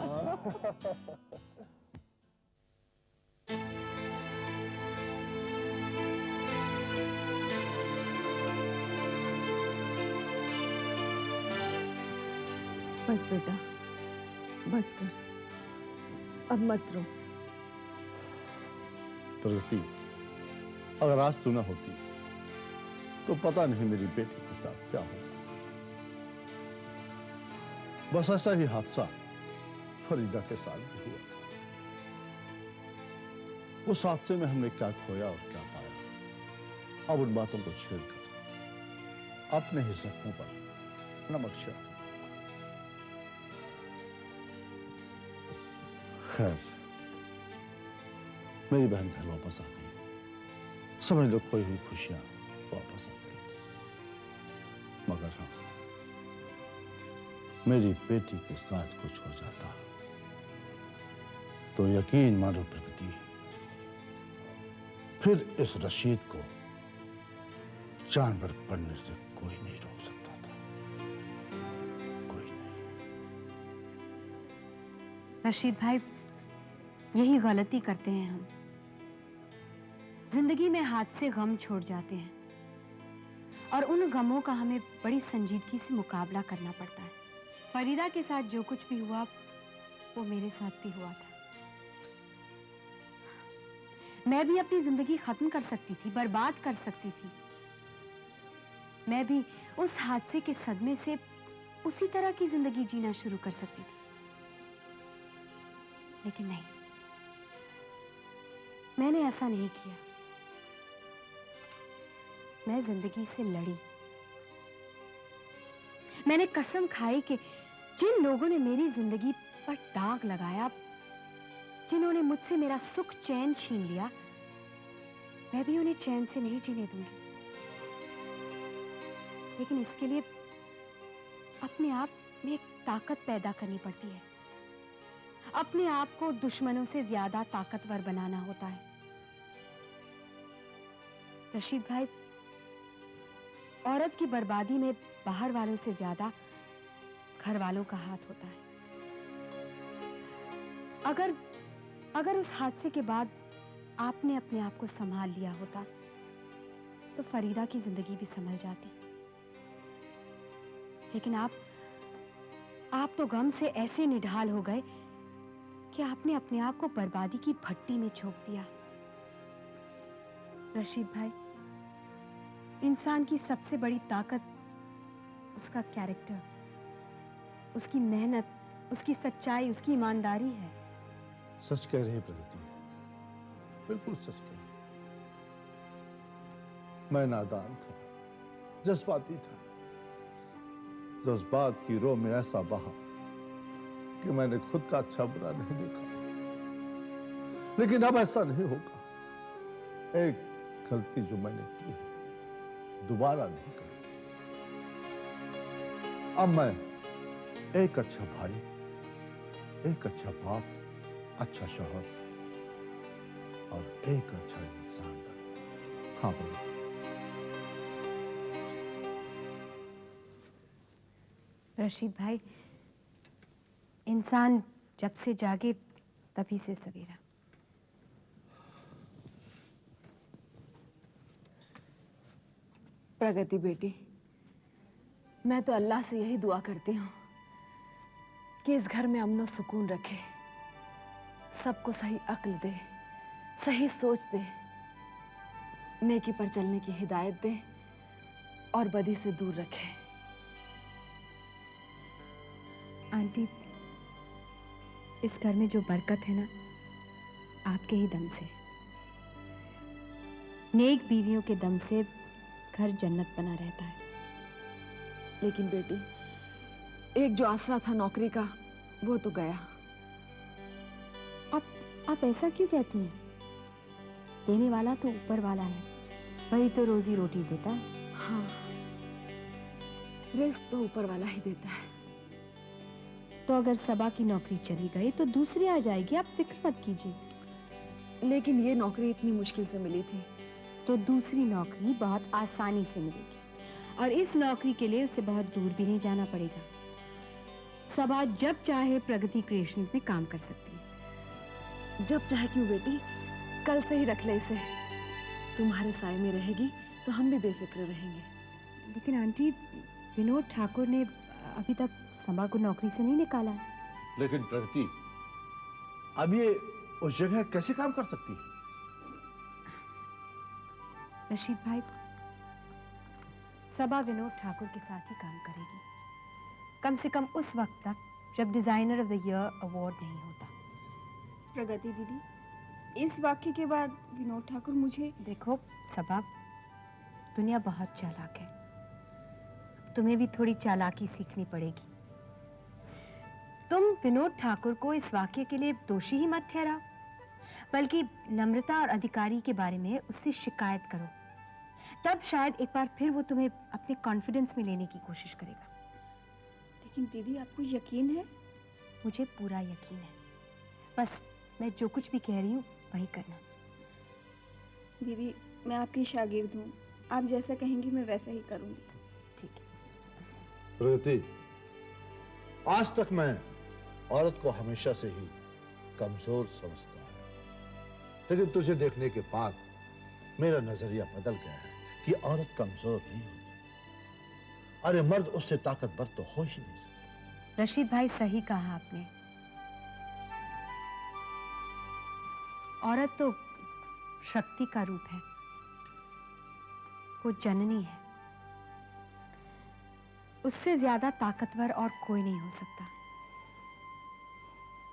बस बेटा, बस कर, अब मत रो। प्रगति, अगर आज तू ना होती तो पता नहीं मेरी बेटी के साथ क्या होता। बस ऐसा ही हादसा फरीदा के साथ भी हुआ था। उस हादसे में हमने क्या खोया और क्या पाया, अब उन बातों को छेड़कर अपने ही जख्मों पर नमक छिड़क। खैर, मेरी बहन घर वापस आ गई। समझ लो खोई हुई खुशियां वापस आ गई। मगर हाँ, मेरी बेटी के साथ कुछ हो जाता तो यकीन मानो प्रगति, फिर इस रशीद को जानवर बनने से कोई नहीं रोक सकता था। कोई नहीं। रशीद भाई, यही गलती करते हैं हम। जिंदगी में हाथ से गम छोड़ जाते हैं और उन गमों का हमें बड़ी संजीदगी से मुकाबला करना पड़ता है। फरीदा के साथ जो कुछ भी हुआ वो मेरे साथ भी हुआ था। मैं भी अपनी जिंदगी खत्म कर सकती थी, बर्बाद कर सकती थी। मैं भी उस हादसे के सदमे से उसी तरह की जिंदगी जीना शुरू कर सकती थी, लेकिन नहीं, मैंने ऐसा नहीं किया। मैं जिंदगी से लड़ी। मैंने कसम खाई कि जिन लोगों ने मेरी जिंदगी पर दाग लगाया, जिन्होंने मुझसे मेरा सुख चैन छीन लिया, मैं भी उन्हें चैन से नहीं जीने दूंगी। लेकिन इसके लिए अपने आप में एक ताकत पैदा करनी पड़ती है। अपने आप को दुश्मनों से ज्यादा ताकतवर बनाना होता है। रशीद भाई, औरत की बर्बादी में बाहर वालों से ज्यादा घर वालों का हाथ होता है। अगर उस हादसे के बाद आपने अपने आप को संभाल लिया होता तो फरीदा की जिंदगी भी संभल जाती। लेकिन आप तो गम से ऐसे निढाल हो गए कि आपने अपने आप को बर्बादी की भट्टी में झोंक दिया। रशीद भाई, इंसान की सबसे बड़ी ताकत उसका कैरेक्टर, उसकी मेहनत, उसकी सच्चाई, उसकी ईमानदारी है। सच कह रही है प्रगति, बिल्कुल सच कह रही। मैं नादान था, जज्बाती था। जज्बात की रो में ऐसा बहा कि मैंने खुद का अच्छा बुरा नहीं देखा। लेकिन अब ऐसा नहीं होगा। एक गलती जो मैंने की है दोबारा नहीं करूंगा। अब मैं एक अच्छा भाई, एक अच्छा बाप, अच्छा शौहर और एक अच्छा इंसान बन। हाँ बोलो। रशीद भाई, इंसान जब से जागे तभी से सवेरा। प्रगति बेटी, मैं तो अल्लाह से यही दुआ करती हूँ कि इस घर में अमन और सुकून रखे, सबको सही अक्ल दे, सही सोच दे, नेकी पर चलने की हिदायत दे और बदी से दूर रखे। आंटी, इस घर में जो बरकत है ना, आपके ही दम से। नेक बीवियों के दम से घर जन्नत बना रहता है। लेकिन बेटी, एक जो आसरा था नौकरी का, वो तो गया। आप ऐसा क्यों कहती हैं? देने वाला तो ऊपर वाला है, वही तो रोजी रोटी देता है। हाँ, रिस्क तो ऊपर वाला ही देता है। तो अगर सबा की नौकरी चली गई तो दूसरी आ जाएगी, आप फिक्र मत कीजिए। लेकिन ये नौकरी इतनी मुश्किल से मिली थी, तो दूसरी नौकरी बहुत आसानी से मिलेगी, और इस नौकरी के लिए उसे बहुत दूर भी नहीं जाना पड़ेगा। सबा जब चाहे प्रगति क्रिएशंस में काम कर सकती है। जब चाहे क्यों बेटी, कल से ही रख ले इसे। तुम्हारे साए में रहेगी तो हम भी बेफिक्र रहेंगे। लेकिन आंटी, विनोद ठाकुर ने अभी तक सबा को नौकरी से नहीं निकाला। लेकिन प्रगति, अब ये उस जगह कैसे काम कर सकती है? रशीद भाई, सबा विनोद ठाकुर के साथ ही काम करेगी, कम से कम उस वक्त तक जब designer of the year award नहीं होता। प्रगति दीदी, इस वाक्य के बाद विनोद ठाकुर मुझे... देखो सबा, दुनिया बहुत चालाक है, तुम्हें भी थोड़ी चालाकी सीखनी पड़ेगी। तुम विनोद ठाकुर को इस वाक्य के लिए दोषी ही मत ठहराओ, बल्कि नम्रता और अधिकारी के बारे में उससे शिकायत करो। तब शायद एक बार फिर वो तुम्हें अपने कॉन्फिडेंस में लेने की कोशिश करेगा। लेकिन दीदी, आपको यकीन है? मुझे पूरा यकीन है। बस मैं जो कुछ भी कह रही हूँ वही करना। दीदी, मैं आपकी शागिर्द हूँ, आप जैसा कहेंगी मैं वैसा ही करूँगी। ठीक है। प्रगति, आज तक मैं औरत को हमेशा से ही कमजोर समझता हूं, लेकिन तुझे देखने के बाद मेरा नजरिया बदल गया है कि औरत कमजोर नहीं होती। अरे मर्द उससे ताकतवर तो हो ही नहीं सकता। रशीद भाई, सही कहा आपने। औरत तो शक्ति का रूप है, वो जननी है, उससे ज्यादा ताकतवर और कोई नहीं हो सकता।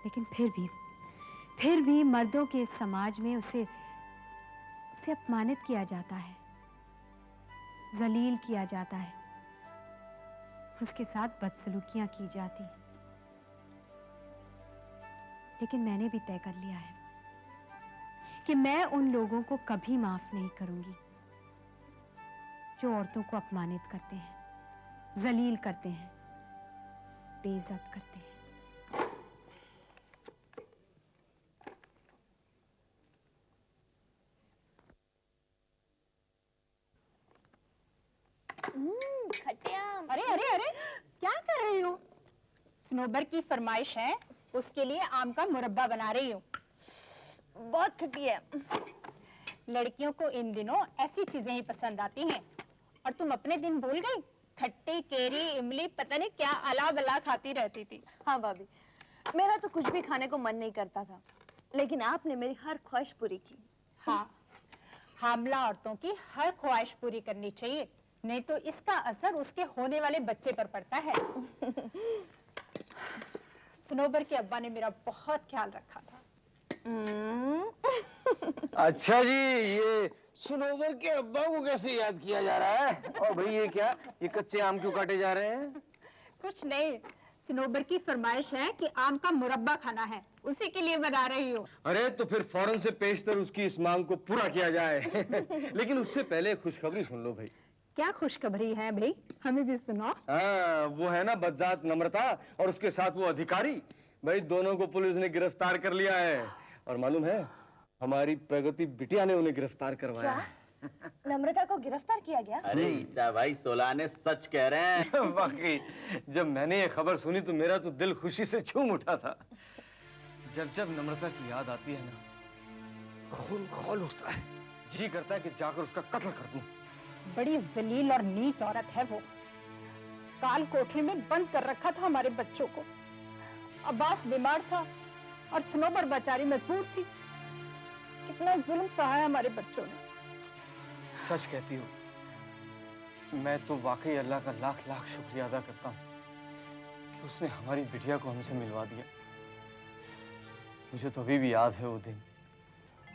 लेकिन फिर भी मर्दों के इस समाज में उसे अपमानित किया जाता है, जलील किया जाता है, उसके साथ बदसलूकियां की जाती हैं। लेकिन मैंने भी तय कर लिया है कि मैं उन लोगों को कभी माफ नहीं करूंगी जो औरतों को अपमानित करते हैं, जलील करते हैं, बेइज्जत करते हैं। अरे अरे अरे, क्या कर रही हो? स्नोबर की फरमाइश है, उसके लिए आम का मुरब्बा बना रही हूँ। बहुत खट्टी है। लड़कियों को इन दिनों ऐसी चीजें ही पसंद आती हैं। और तुम अपने दिन भूल गई? खट्टी केरी, इमली, पता नहीं क्या अला बला खाती रहती थी। हाँ भाभी, मेरा तो कुछ भी खाने को मन नहीं करता था, लेकिन आपने मेरी हर ख्वाहिश पूरी की। हाँ, हामला औरतों की हर ख्वाहिश पूरी करनी चाहिए, नहीं तो इसका असर उसके होने वाले बच्चे पर पड़ता है। स्नोबर के अब्बा ने मेरा बहुत ख्याल रखा था। अच्छा जी, ये स्नोबर के अब्बा को कैसे याद किया जा रहा है? और भाई ये क्या, ये कच्चे आम क्यों काटे जा रहे हैं? कुछ नहीं, स्नोबर की फरमाइश है कि आम का मुरब्बा खाना है, उसी के लिए बना रही हूँ। अरे तो फिर फौरन से पेशतर उसकी इस मांग को पूरा किया जाए। लेकिन उससे पहले खुशखबरी सुन लो भाई। क्या खुशखबरी है भाई, हमें भी सुनाओ। हाँ, वो है ना बदजात नम्रता और उसके साथ वो अधिकारी, भाई दोनों को पुलिस ने गिरफ्तार कर लिया है। और मालूम है, हमारी प्रगति बिटिया ने उन्हें गिरफ्तार करवाया है। नम्रता को गिरफ्तार किया गया? अरे ईसा भाई, सोलाने सच कह रहे हैं। वाकई जब मैंने ये खबर सुनी तो मेरा तो दिल खुशी से झूम उठा था। जब जब नम्रता की याद आती है ना, खून खौल उठता है, जी करता है कि जाकर उसका कत्ल कर दूं। बड़ी जलील और नीच औरत है वो। काल कोठरी में बंद कर रखा था हमारे बच्चों को। अब्बास बीमार था और स्नोबर बेचारी मजबूर थी। कितना जुल्म सहा है हमारे बच्चों ने। सच कहती हो, मैं तो वाकई अल्लाह का लाख लाख शुक्रिया अदा करता हूँ कि उसने हमारी बिटिया को हमसे मिलवा दिया। मुझे तो अभी भी याद है वो दिन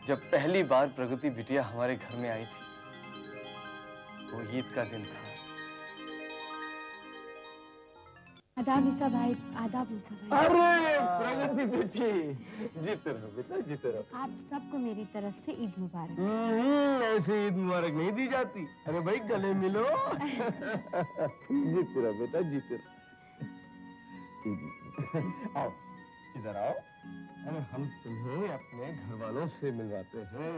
जब पहली बार प्रगति बिटिया हमारे घर में आई थी। वो ईद का दिन था। आदाब ईसा भाई, आदाब ईसा भाई। अरे प्रगति बेटी, जीते रहो बेटा, जीते रहो। आप सबको मेरी तरफ से ईद मुबारक। ऐसे ईद मुबारक नहीं दी जाती। अरे भाई गले मिलो। जीते रहो बेटा, जीते रहो। आओ इधर आओ। अरे हम तुम्हें अपने घर वालों से मिलवाते हैं।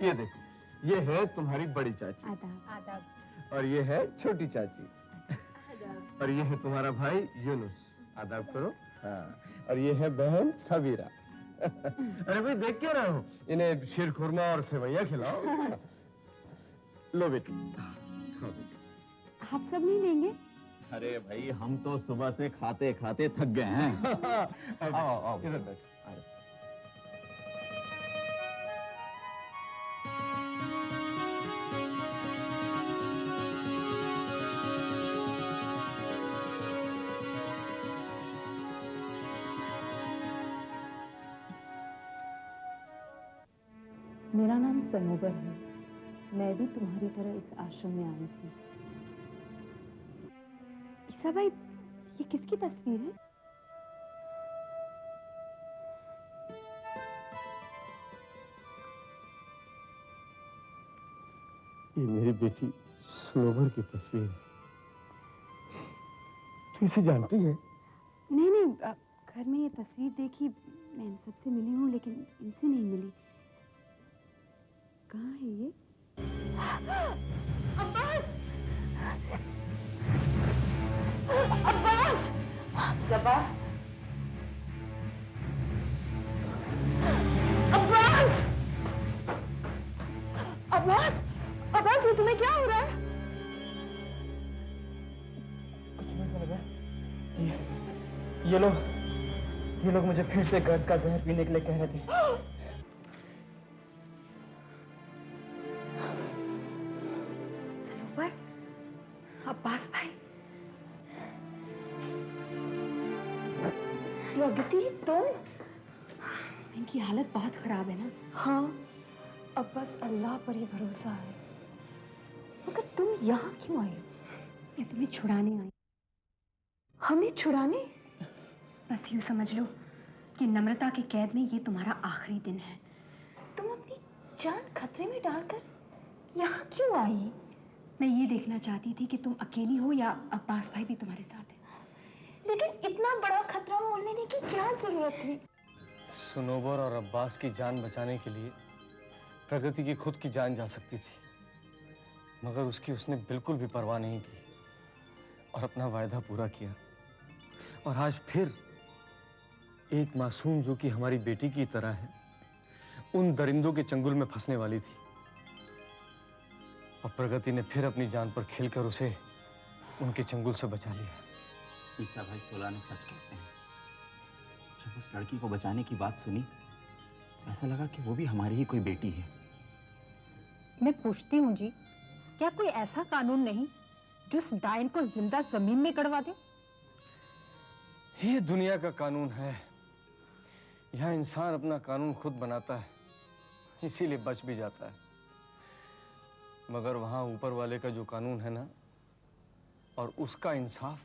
ये देखो, ये है तुम्हारी बड़ी चाची। आदाब। आदाब। और ये है छोटी चाची। और ये है तुम्हारा भाई यूनुस। आदाब करो। हाँ, और ये है बहन सबीरा। अरे भाई देख के रहो, इन्हें शीर खुरमा और सेवैया खिलाओ। लो बेटी, खाओ बेटी। आप सब नहीं लेंगे? अरे भाई, हम तो सुबह से खाते खाते थक गए हैं। आओ आओ इधर बैठो। मेरा नाम सनोबर है। मैं भी तुम्हारी तरह इस आश्रम में आई थी। ईसा भाई, ये किसकी तस्वीर है? ये मेरी बेटी स्नोबर की तस्वीर है। तू इसे जानती है? नहीं नहीं, घर में ये तस्वीर देखी, मैं इन सबसे मिली हूँ लेकिन इनसे नहीं मिली। कहाँ है ये? अब्बास! अब्बास! जब्बार! अब्बास! अब्बास! अब्बास, ये तुम्हें क्या हो रहा है? कुछ नहीं समझा। ये लोग मुझे फिर से गर्द का जहर पीने के लिए कह रहे थे। सनोवर, अब्बास भाई, प्रगति तुम? इनकी हालत बहुत खराब है ना? हाँ, अब बस अल्लाह पर ही भरोसा है। मगर तुम यहाँ क्यों आई? मैं तुम्हें छुड़ाने आई। हमें छुड़ाने? बस यूं समझ लो कि नम्रता की कैद में ये तुम्हारा आखिरी दिन है। तुम अपनी जान खतरे में डालकर यहाँ क्यों आई? मैं ये देखना चाहती थी कि तुम अकेली हो या अब्बास भाई भी तुम्हारे साथ है। लेकिन इतना बड़ा खतरा मोल लेने की क्या जरूरत थी? सनोबर और अब्बास की जान बचाने के लिए प्रगति की खुद की जान जा सकती थी, मगर उसकी उसने बिल्कुल भी परवाह नहीं की और अपना वायदा पूरा किया। और आज फिर एक मासूम जो कि हमारी बेटी की तरह है, उन दरिंदों के चंगुल में फंसने वाली थी। और प्रगति ने फिर अपनी जान पर खेलकर उसे उनके चंगुल से बचा लिया। ईसा भाई सोलाने सच कहते हैं। जब उस लड़की को बचाने की बात सुनी, ऐसा लगा कि वो भी हमारी ही कोई बेटी है। मैं पूछती हूँ जी, क्या कोई ऐसा कानून नहीं जो उस डायन को जिंदा जमीन में गड़वा दे? ये दुनिया का कानून है। यहाँ इंसान अपना कानून खुद बनाता है, इसीलिए बच भी जाता है। मगर वहां ऊपर वाले का जो कानून है ना, और उसका इंसाफ,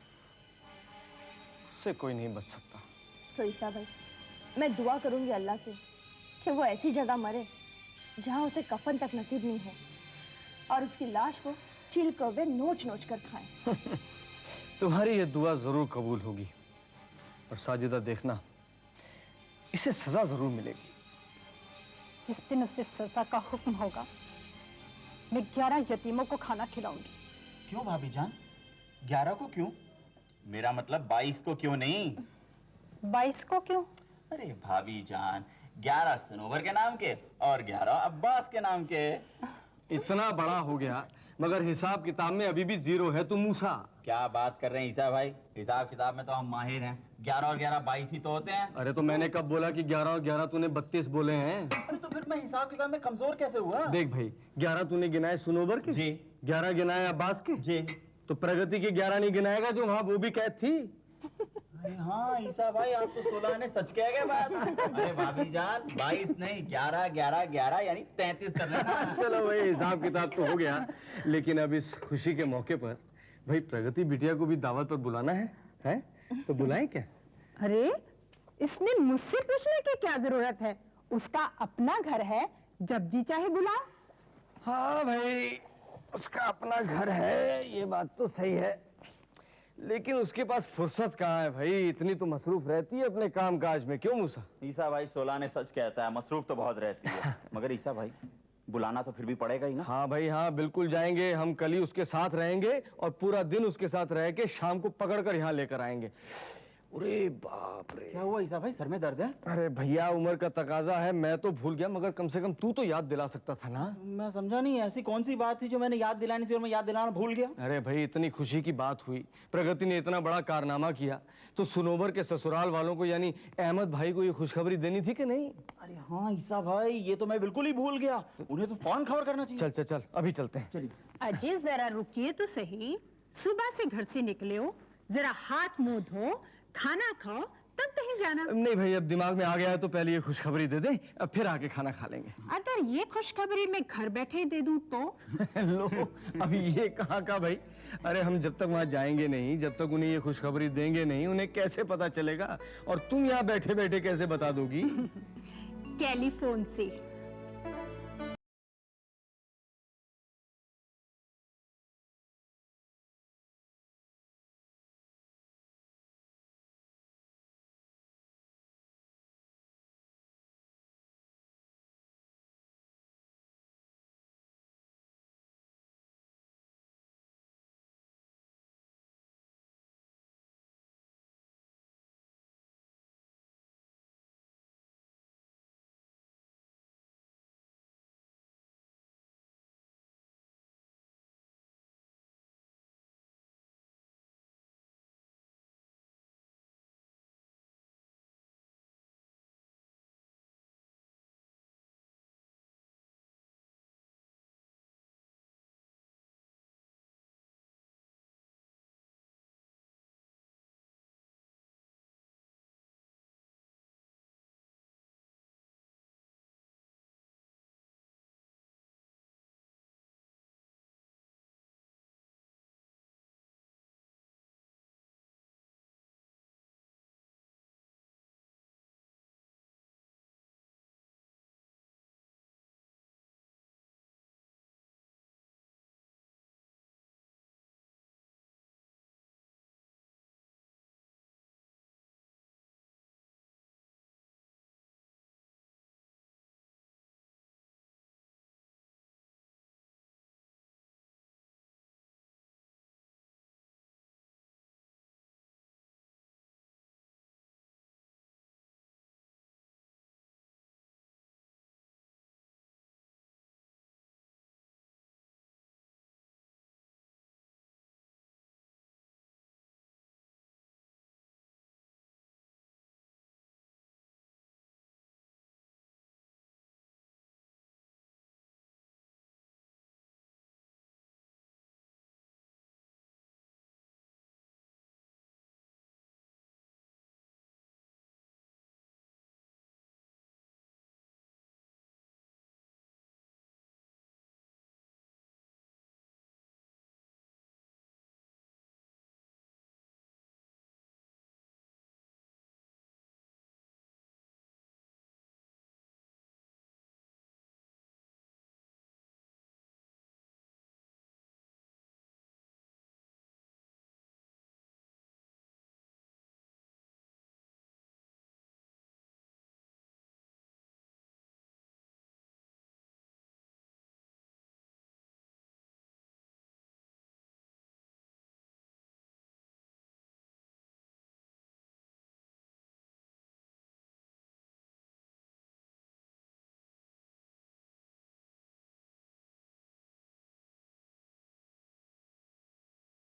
उससे कोई नहीं बच सकता। तो ईसा भाई, मैं दुआ करूंगी अल्लाह से कि वो ऐसी जगह मरे जहां उसे कफन तक नसीब नहीं हो और उसकी लाश को चील कौवे नोच नोच कर खाएं। तुम्हारी ये दुआ जरूर कबूल होगी। और साजिदा देखना, इसे सजा जरूर मिलेगी। जिस दिन उसे सजा का हुक्म होगा, मैं 11 यतीमों को खाना खिलाऊंगी। क्यों भाभी जान? 11 को क्यों? मेरा मतलब 22 को क्यों नहीं? 22 को क्यों? अरे भाभी जान, 11 सनोवर के नाम के और 11 अब्बास के नाम के। इतना बड़ा हो गया मगर हिसाब किताब में अभी भी 0 है। तुम मूसा क्या बात कर रहे हैं ईसा भाई? हिसाब किताब में तो हम माहिर हैं। 11 और 11 22 ही तो होते हैं। अरे तो मैंने कब बोला कि 11 और 11 तूने 32 बोले हैं? अरे तो फिर मैं हिसाब किताब में कमजोर कैसे हुआ? देख भाई, 11 तूने गिनाए सुनोबर के जी, 11 गिनाए अब्बास के जी, तो प्रगति के 11 नहीं गिनाएगा जो वहां वो भी कैद थी। अरे हाँ ईसा भाई, आप तो 16 ने सच कह गए बात। अरे भाभी जान, 22 नहीं 11 11 11 यानी 33 कर लेना। चलो भाई, हिसाब किताब तो हो गया, लेकिन अब इस खुशी के मौके पर भाई प्रगति बिटिया को भी दावत पर बुलाना है? तो बुलाएं क्या? अरे इसमें मुझसे पूछने की क्या जरूरत है? उसका अपना घर है, जब जी चाहे बुलाओ। हाँ भाई, उसका अपना घर है, ये बात तो सही है, लेकिन उसके पास फुर्सत कहाँ है भाई? इतनी तो मसरूफ रहती है अपने काम काज में। क्यों मूसा? ईसा भाई 16 ने सच कहता है, मसरूफ तो बहुत रहती है। मगर ईसा भाई, बुलाना तो फिर भी पड़ेगा ही ना। हाँ भाई हाँ, बिल्कुल जाएंगे। हम कल ही उसके साथ रहेंगे और पूरा दिन उसके साथ रह के शाम को पकड़कर यहाँ लेकर आएंगे। अरे बाप रे, क्या हुआ ईसा भाई? सर में दर्द है? अरे भैया, उम्र का तकाजा है, मैं तो भूल गया, मगर कम से कम तू तो याद दिला सकता था ना। मैं समझा नहीं, ऐसी कौन सी बात थी जो मैंने याद दिलानी थी और मैं याद दिलाना भूल गया? अरे भाई, इतनी खुशी की बात हुई, प्रगति ने इतना बड़ा कारनामा किया, तो सुनोबर के ससुराल वालों को यानी अहमद भाई को ये खुशखबरी देनी थी कि नहीं? अरे हाँ ईसा भाई, ये तो मैं बिल्कुल ही भूल गया। उन्हें तो फौरन खबर करना चाहिए। चल चल चल, अभी चलते हैं। चलिए। अजय जरा रुकिए तो सही। सुबह से घर से निकले हो, जरा हाथ मुंह धो, खाना खाओ, तब कहीं जाना। नहीं भाई, अब दिमाग में आ गया है तो पहले ये खुशखबरी दे दे, अब फिर आके खाना खा लेंगे। अगर ये खुशखबरी मैं घर बैठे ही दे दूं तो? लो, अभी ये कहाँ का भाई? अरे हम जब तक वहां जाएंगे नहीं, जब तक उन्हें ये खुशखबरी देंगे नहीं, उन्हें कैसे पता चलेगा? और तुम यहाँ बैठे बैठे कैसे बता दोगी? टेलीफोन से।